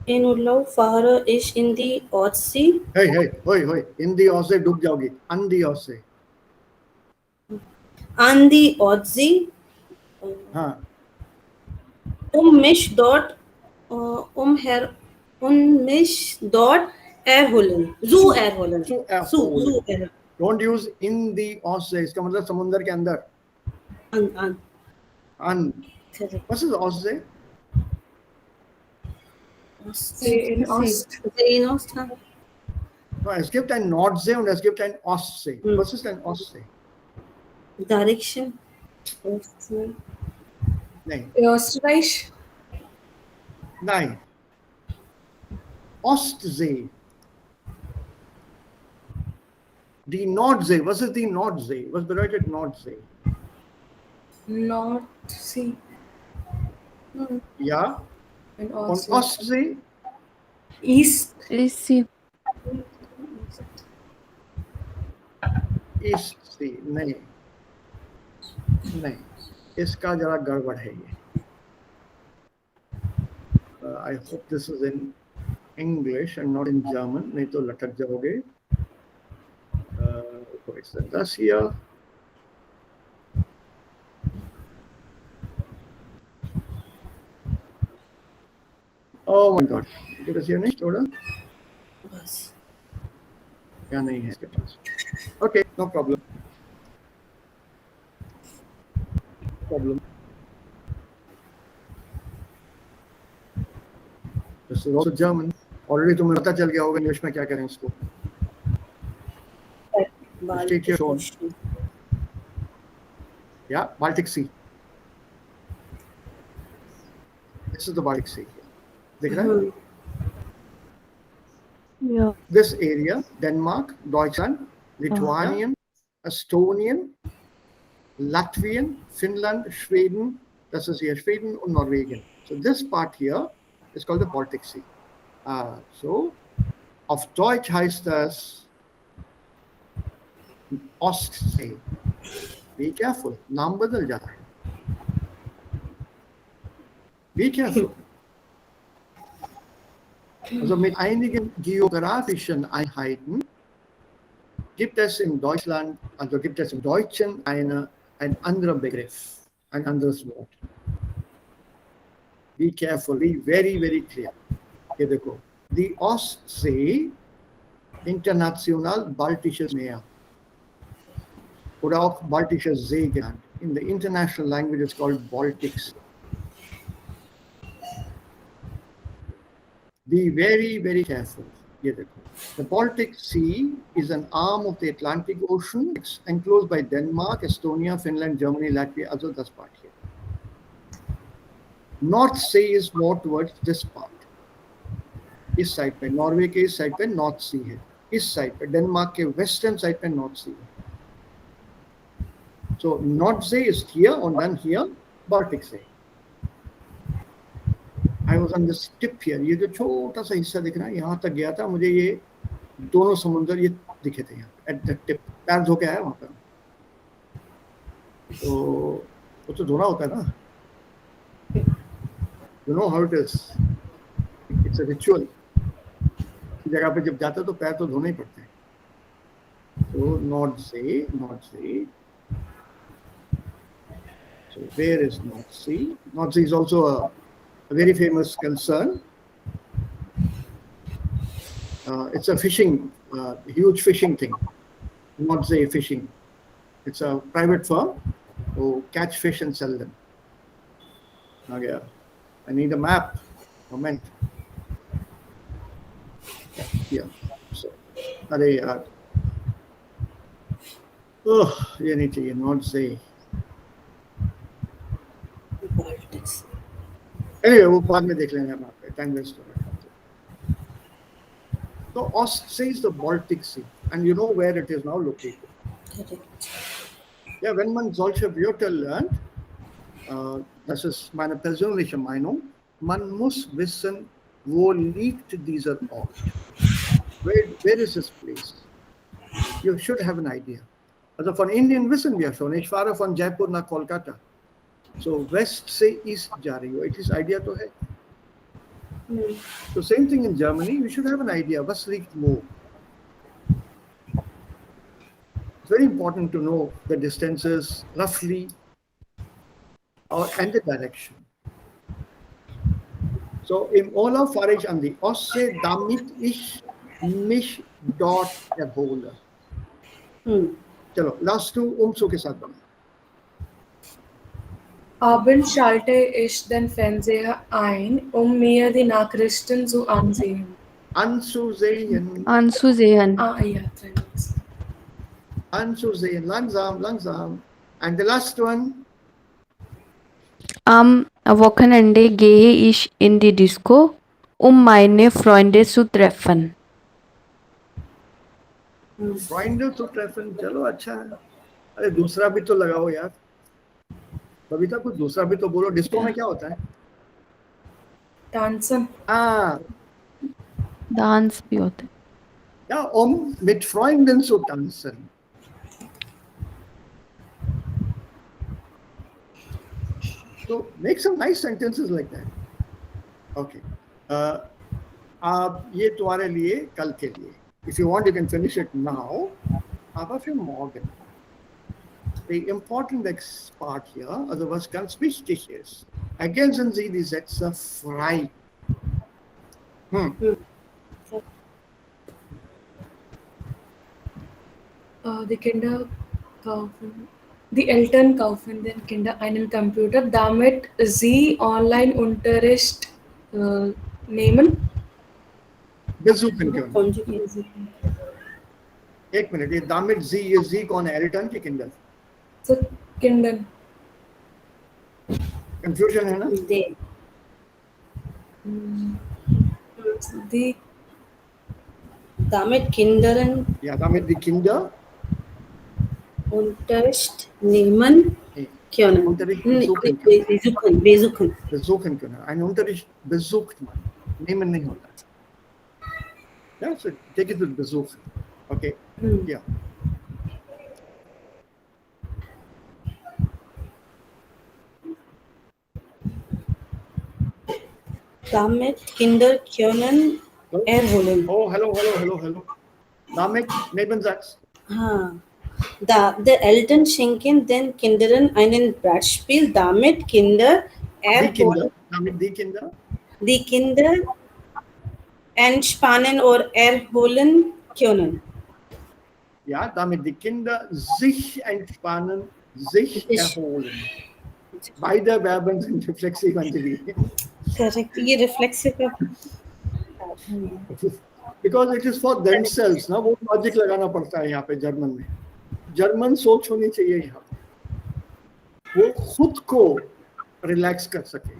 In Urlaub fahre ich in die Ostsee. Hey. In die Ostsee डूब जाओगी. An die Ostsee. An die Ostsee. हाँ. Mich dort erholen. Zu erholen. Zu erholen. Zu erholen. Don't use in the Ostsee. इसका मतलब समुंदर के अंदर. An. Was ist Ostsee? See in Ost. See in Ost. No, es gibt ein Nordsee und es gibt ein Ostsee. Was ist ein Ostsee? Direction. Nein. Österreich. Nein. Ostsee. Die Nordsee. Was ist die Nordsee? Was bedeutet Nordsee? North Sea. Ja. In Und Ostsee? East. Sea. East Sea. नहीं. इसका जरा गड़बड़ है ये. I hope this is in English and not in German. नहीं तो लटक जाओगे. What is das hier? Oh my God. Geht das hier nicht, oder? Was? Ja, नहीं है इसके पास. Okay, no problem. This is also German. Already तुम्हें पता चल गया होगा इंग्लिश में क्या करें इसको. State your own. Yeah, Baltic Sea. This is the Baltic Sea. देख रहे हैं? Yeah. This area, Denmark, Deutschland, Lithuanian, Estonian, Latvian, Finland, Schweden, das ist hier Schweden und Norwegen. So this part here is called the Baltic Sea. So auf Deutsch heißt das Ostsee. Be careful, नाम बदल जाता है. Be careful. Also mit einigen geografischen Einheiten gibt es in Deutschland, also gibt es im Deutschen ein anderer Begriff, ein anderes Wort. Be careful, be very, very clear. Hier देखो, die Ostsee, international Baltisches Meer, oder auch Baltisches See genannt. In the international language it's called Baltic Sea. Be very, very careful. Here देखो. The Baltic Sea is an arm of the Atlantic Ocean. It's enclosed by Denmark, Estonia, Finland, Germany, Latvia, also this part here. North Sea is more towards this part. इस side पे Norway के इस side पे north सी है, इस side पे Denmark के western side पे नॉर्थ सी है. So North Sea is here and then here Baltic Sea. I was on this tip here. ये जो छोटा सा हिस्सा दिख रहा है यहाँ तक गया था, मुझे ये दोनों समुंदर ये दिखे थे यहाँ एट द टिप. पैर धो के आया वहाँ पर, तो वो तो धोना होता है ना. You know how it is. It's a ritual. जगह पे जब जाता तो पैर तो धोने ही पड़ते हैं. So North Sea. So where is North Sea? North Sea is also a very famous concern. It's a fishing, huge fishing thing. North Sea fishing. It's a private firm who catch fish and sell them. Okay. I need a map. Moment. Yeah. So, अरे यार, ओह ये नहीं चाहिए, not say. Baltics. Anyway, वो बाद में देख लेंगे हम, आप टाइम वेस्ट हो रहा है. So Ostsee is the Baltic Sea, and you know where it is now located. Correct. Ja, wenn man solche Wörter lernt, das ist meine persönliche Meinung, man muss wissen, wo liegt dieser Ort. Where is this place? You should have an idea. Also von Indien wissen wir schon, ich fahre von Jaipur nach Kolkata. So West से East जा रही हो, it is idea तो है. So same thing in Germany, you should have an idea, was liegt wo. It's very important to know the distances roughly and the direction. So im Urlaub fahre ich an die Ostsee, damit ich mich dort erhole. चलो last two Umzug के साथ बना. Abend schalte ich den Fernseher ein, mir die Nachrichten zu ansehen. Anzusehen, Anzusehen. Ja, thanks. anzusehen, langsam, langsam. And the last one, Am Wochenende gehe ich in die Disco, meine Freunde zu treffen. Freunde zu treffen, चलो अच्छा है. अरे दूसरा भी तो लगाओ यार. कविता कुछ दूसरा भी तो बोलो. डिस्को में क्या होता है? Tanzen. Dance भी होता है. Ja, mit Freunden zu tanzen. So make some nice sentences like that. Okay. आप ये तुम्हारे लिए कल के लिए. If you want, you can finish it now. Aber für morgen. The important part hier, also was ganz wichtig ist, ergänzen Sie die Sätze frei. Die Kinder kaufen, die Eltern kaufen den Kindern einen Computer, damit sie Online-Unterricht nehmen. Besuchen können. Conjugate. एक minute, ये damit sie कौन है? Eltern के Kinder? So Kinder. Confusion है ना? They. Die Damit Kindern Ja, damit die Kinder Unterricht nehmen können. Unterricht besuchen können. Besuchen. können. Einen Unterricht besucht man. Nehmen nicht होता. Ja, so take it to besuchen. Okay. Ja. Damit Kinder können erholen. Oh, hello. Damit Nebensatz. Die Eltern schenken den Kindern einen Brettspiel, damit Kinder erholen. Die Kinder entspannen oder erholen können. Ja, damit die Kinder sich entspannen, sich erholen. Beide Verben sind reflexiv intelligent. Correct. ये reflexive है. Because it is for themselves, ना वो logic लगाना पड़ता है यहाँ पे German में. जर्मन सोच होनी चाहिए यहाँ. वो खुद को रिलैक्स कर सके.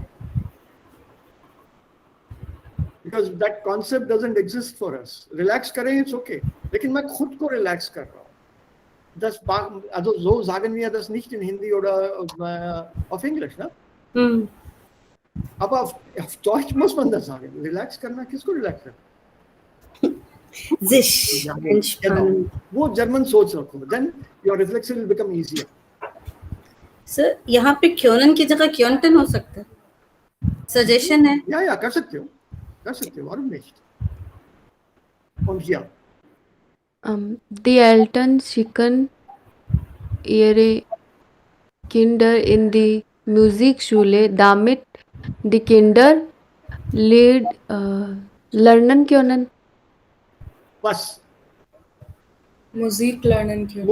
Because that concept doesn't exist for us. Relax करें, it's okay. लेकिन मैं खुद को रिलैक्स कर रहा हूँ. Also so sagen wir das nicht in Hindi oder auf Englisch, ne? Aber auf Deutsch muss man das sagen. Relax करना, किसको रिलैक्स करना? Sich entspannen. वो जर्मन सोच रखो. Then your reflection will become easier. Sir यहाँ पे क्योनन की जगह क्योनटन हो सकता है. सजेशन है. Ja, कर सकते हो. Warum nicht? Und hier. Die Eltern schicken ihre Kinder in die Musikschule, damit die Kinder lernen können. Was? Musik lernen können.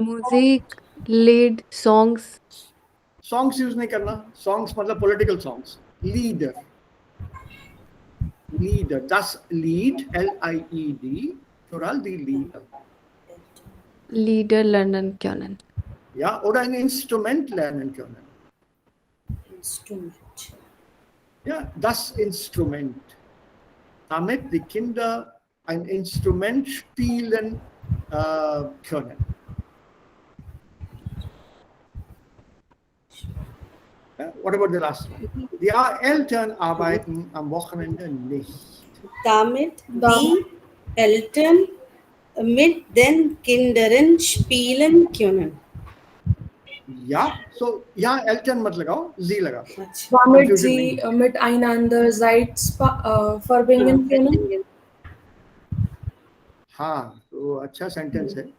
Musik, Lied, Songs. Songs use नहीं करना. Songs मतलब political songs. Leader. Das Lied, L-I-E-D, plural, die Lieder. Lieder lernen können. Ja, oder ein Instrument lernen können. Instrument. Ja, das Instrument. Damit die Kinder ein Instrument spielen können. Ja, what about the last one? Die Eltern arbeiten am Wochenende nicht. Damit die Eltern mit den Kindern spielen können. Ja, so ja, Eltern मत लगाओ, sie लगाओ. अच्छा. Damit Confusion sie नहीं. miteinander Zeit verbringen können. हाँ, तो अच्छा sentence है.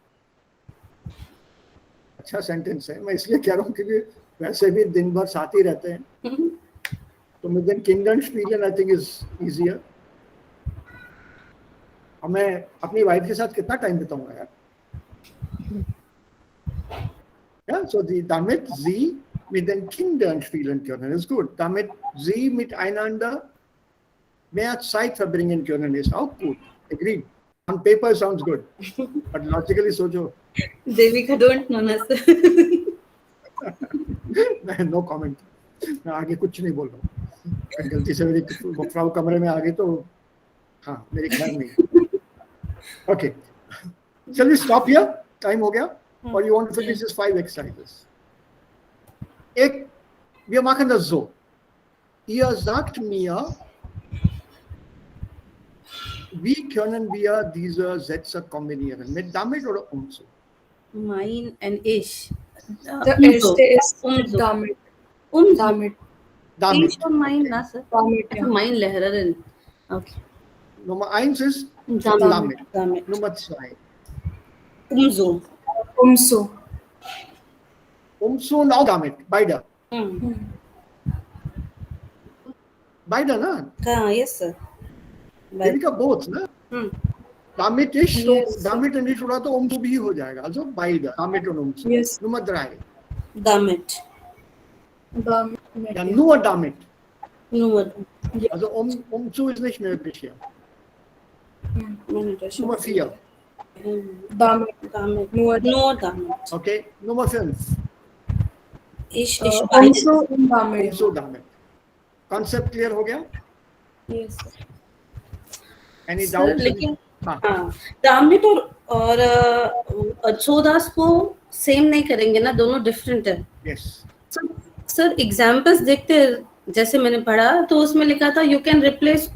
अच्छा सेंटेंस है. मैं इसलिए कह रहा हूँ क्योंकि वैसे भी दिन भर साथ ही रहते हैं. तो mit den Kindern spielen I think is easier. अब मैं अपनी वाइफ के साथ कितना टाइम बिताऊंगा यार. Ja, so damit sie mit den Kindern spielen können, ist gut. Damit sie miteinander mehr Zeit verbringen können, ist auch gut. Agreed. On paper sounds good, but logically सोचो. Devika don't know ना sir. No comment. मैं आगे कुछ नहीं बोल रहा हूँ. गलती से मेरी फ्राउ कमरे में आ गई तो हाँ मेरी खैर नहीं. Okay. Shall we stop here? Time हो गया? Or you want to finish these 5 exercises? Wir machen das so. Ihr sagt mir, wie können wir diese Sätze kombinieren? Mit damit oder umso? Mine and ish. The erste ist Umso. damit. Umso. Damit. Damit. Ish और mine ना sir. Damit, ja. Mine Lehrerin. Okay. Nummer 1 ist Damit. damit. Damit. Nummer 2. Umso. Umso. Umso und auch damit. Beide. Beide, ne? हाँ yes sir. Devika, both, ne? Damit ich, Yes. damit und ich oder तो umso भी हो जाएगा. Also beide. Damit und umso. Yes. Nummer 3. Damit. Damit. Ja, nur damit. Nur. Also umso ist nicht möglich hier. Moment. Nummer 4. Damit. Damit. Nur Nur damit. Okay. Nummer 5. Ish umso und damit. umso damit. Concept clear हो गया? Yes. Any Sir, doubts? लेकिन हाँ. हाँ दामित और सोदास को same नहीं करेंगे ना, दोनों डिफरेंट है. Yes. सर एग्जांपल्स देखते हैं, जैसे मैंने पढ़ा तो उसमें लिखा था यू कैन रिप्लेस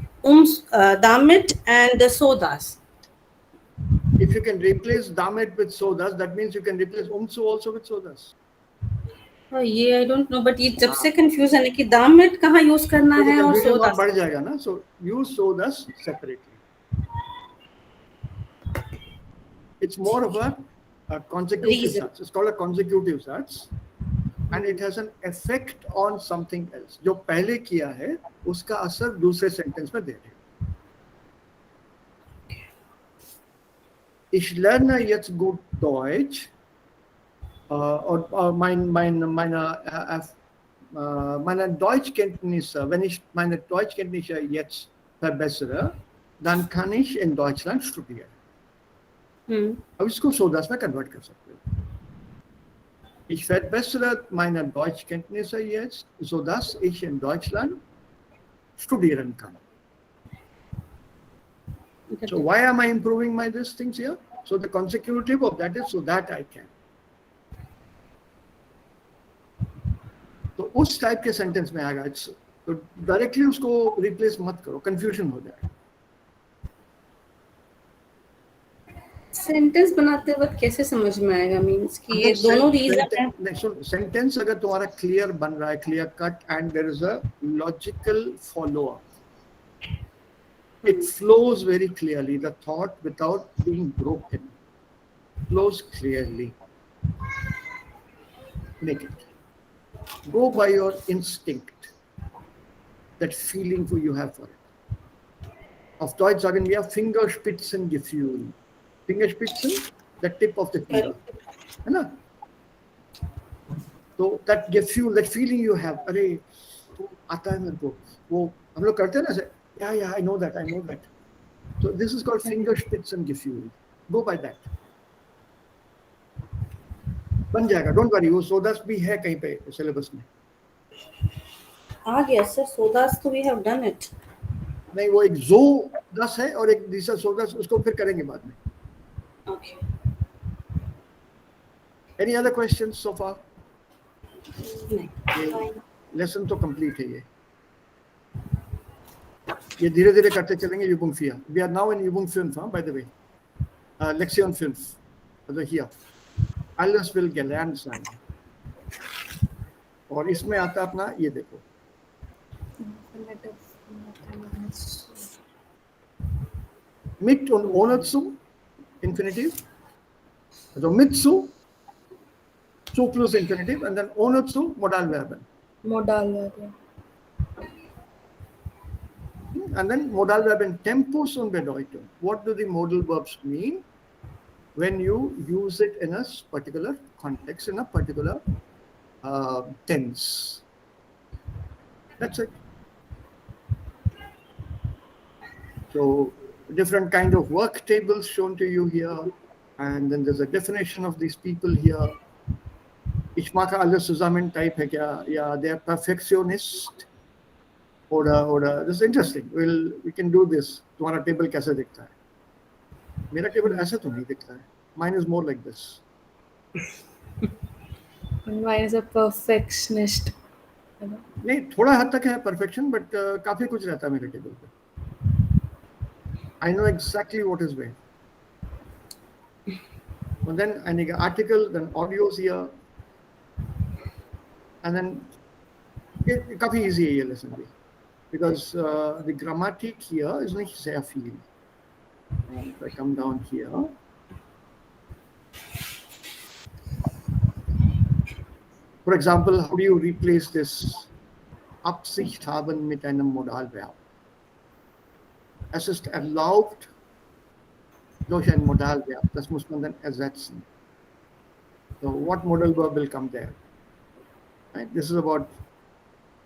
दामित एंड सोदास. If you can replace damit with sodas, that means you can replace umso also with sodas. ये आई डोंट नो, बट ये जब से कंफ्यूजन है कि दामित कहाँ यूज करना तो है और confusion और सोदास. बढ़ जाएगा ना. So use sodas separately. It's more of a consecutive Reason. such. It's called a consecutive such, and it has an effect on something else. जो पहले किया है उसका असर दूसरे सेंटेंस में देगा. Ich lerne jetzt gut Deutsch. Meine Deutschkenntnisse, wenn ich meine Deutschkenntnisse jetzt verbessere, dann kann ich in Deutschland studieren. अब इसको सोदास में कन्वर्ट कर सकते हो. Ich verbessere meine Deutschkenntnisse jetzt, sodass ich in Deutschland studieren kann. So why am I improving my these things here? So the consecutive of that is so that I can. तो उस type के sentence में आएगा. तो directly उसको replace मत करो, confusion हो जाएगा. सेंटेंस बनाते वक्त कैसे समझ में आएगा, मींस कि ये दोनों रीजन है. नहीं सुन, सेंटेंस अगर तुम्हारा क्लियर बन रहा है, clear cut, and there is a logical follow up, it flows very clearly, the thought without being broken flows clearly. Make it. Go by your instinct, that feeling you have for it. Auf Deutsch sagen wir Fingerspitzengefühl. Fingerspitzen, the tip of the finger. है ना? तो that Gefühl, that feeling you have, अरे आता है मेरे को, वो हम लोग करते हैं ना, Yeah, I know that. So this is called Fingerspitzengefühl. Go by that. बन जाएगा, डोंट वरी. वो सोदास भी है कहीं पे सिलेबस में. आ गया सर सोदास तो वी हैव डन इट. नहीं, वो एक जो 10 है और एक दूसरा सोदास, उसको फिर करेंगे बाद में. Okay. Any other questions so far? नहीं. लेसन तो कंप्लीट है ये धीरे धीरे करते चलेंगे. Übung 4. We are now in Übung 5, by the way. Lektion 5. Also hier. Alles will gelernt sein. और इसमें आता अपना ये देखो. Mit und ohne zu, Infinitiv. Also mit zu plus Infinitiv, and then ohne zu, Modalverben. Modalverben. And then Modalverben Tempus und Bedeutung. What do the modal verbs mean when you use it in a particular context, in a particular tense? That's it. So different kind of work tables shown to you here, and then there's a definition of these people here. Ich mache alles zusammen type है क्या, या they are perfectionist, or this is interesting. We can do this. तुम्हारा table कैसे दिखता है? मेरा table ऐसा तो नहीं दिखता है. Mine is more like this. Mine is a perfectionist. नहीं, थोड़ा हद तक है perfection, but काफी कुछ रहता है मेरे टेबल पे. I know exactly what is where. And then I need an article, then audios here, and then काफी easy है ये lesson भी, because the grammatic here is nicht sehr viel. And if I come down here, for example, how do you replace this Absicht haben mit einem Modalverb? Es ist erlaubt durch ein Modalverb. Das muss man dann ersetzen. So what modal verb will come there? Right? This is about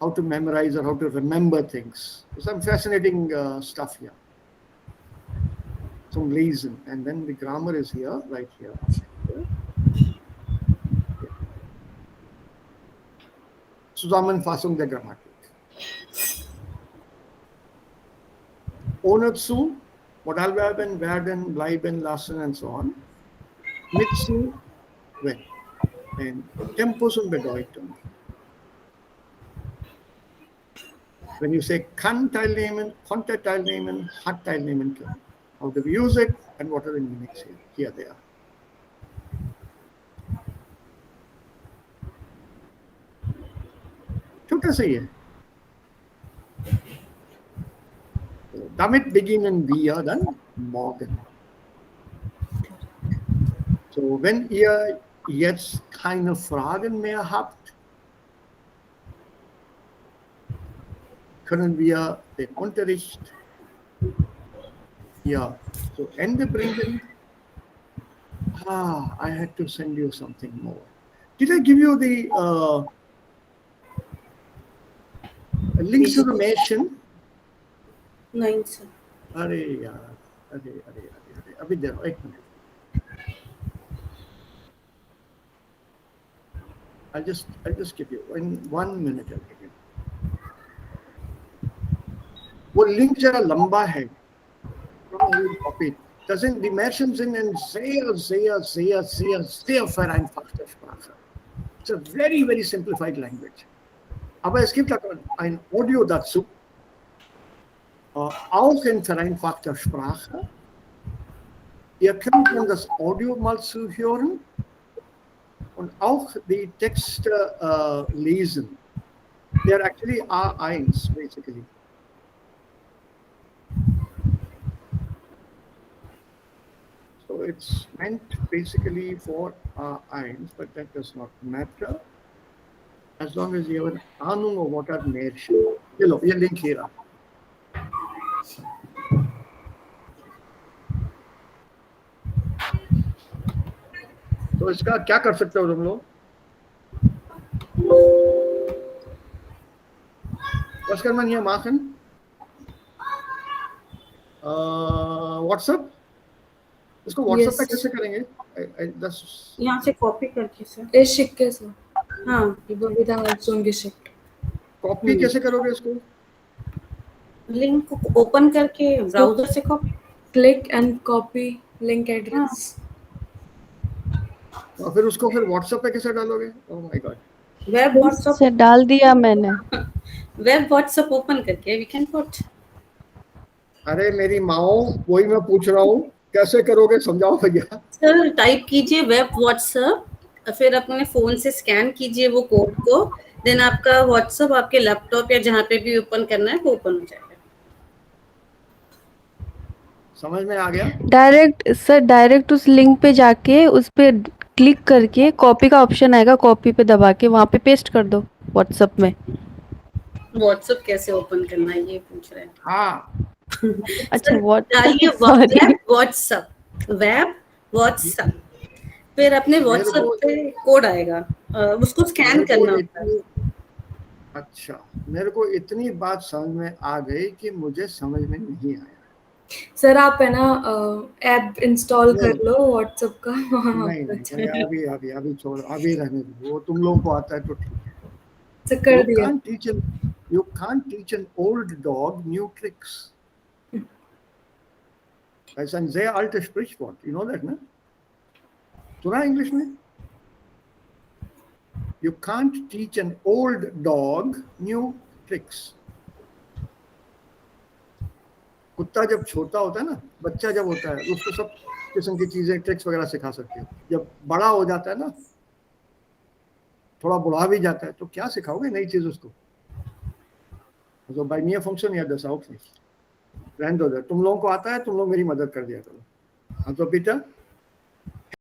how to memorize or how to remember things. Some fascinating stuff here. Some lesen, and then the grammar is here, right here. Zusammenfassung der Grammatik. Ohne zu, Modalverben, werden, bleiben, lassen, and so on. Mit zu, wenn. And Tempus und Bedeutung. When you say kann teilnehmen, konnte teilnehmen, hat teilnehmen können. How do we use it, and what are the meanings here? Here they are. छोटा सा ही है. Damit beginnen wir dann morgen. So, wenn ihr jetzt keine Fragen mehr habt, können wir den Unterricht hier zu Ende bringen. I had to send you something more. Did I give you the links to the Mation? नहीं sir. अरे यार, अरे अभी दे रहा हूँ, 1 minute. I'll just give you in 1 minute. I'll give you. वो link जरा लंबा है. Copy. Doesn't the Märchen sind in sehr vereinfachter Sprache. It's a very, very simplified language. Aber es gibt ein Audio dazu, auch in vereinfachter Sprache. Ihr könnt dann das Audio mal zuhören und auch die Texte lesen. They are actually A1 basically. So it's meant basically for A1, but that does not matter as long as you have an Ahnung of what are Märchen. Hello, ये link here. तो इसका क्या कर सकते हो तुम लोग? Was kann man hier machen? WhatsApp, इसको व्हाट्सएप Yes. पे कैसे करेंगे? यहाँ से कॉपी करके सर। इस शिक्के से हाँ बबीता मानसून geschickt. कॉपी कैसे करोगे इसको? लिंक को ओपन करके ब्राउजर से copy. Click and copy link address. और फिर उसको फिर व्हाट्सएप पे कैसे डालोगे? Oh my God, web WhatsApp, से डाल दिया मैंने। वेब व्हाट्सएप ओपन करके वी कैन पुट। अरे मेरी माओ, वही मैं पूछ रहा हूँ, कैसे करोगे समझाओ भैया। सर टाइप कीजिए वेब व्हाट्सएप, फिर अपने फोन से स्कैन कीजिए वो कोड को, देन आपका व्हाट्सएप आपके लैपटॉप या जहाँ पे भी ओपन करना है वो ओपन हो जाएगा। समझ में आ गया? डायरेक्ट उस लिंक पे जाके उस पे क्लिक करके कॉपी का ऑप्शन आएगा, कॉपी पे दबा के वहाँ पे पेस्ट कर दो व्हाट्सएप में। व्हाट्सएप कैसे ओपन करना है ये पूछ रहे हैं। हाँ, अच्छा डालिए व्हाट्सएप, वेब व्हाट्सएप, फिर अपने व्हाट्सएप पे कोड आएगा, उसको स्कैन करना होता है। अच्छा, मेरे को इतनी बात समझ में आ गई कि मुझे समझ में नहीं आया। सर आप है ना ऐप इंस्टॉल कर लो व्हाट्सएप का। नहीं, अभी छोड़, अभी रहने दो, वो तुम लोगों को आता है तो ठीक है। सर कर दिया। You can't teach an old dog new tricks. Das ist ein sehr altes Sprichwort. You know that, ne? सुना इंग्लिश में? You can't teach an old dog new tricks. कुत्ता जब छोटा होता है ना, बच्चा जब होता है, उसको सब किस्म की चीजें ट्रिक्स वगैरह सिखा सकते हो। जब बड़ा हो जाता है ना, थोड़ा बुढ़ा भी जाता है, तो क्या सिखाओगे नई चीज उसको? तो bye mir funktioniert das auch nicht. रहने दो, तुम लोगों को आता है, तुम लोग मेरी मदद कर दिया करो। हाँ तो पीटर,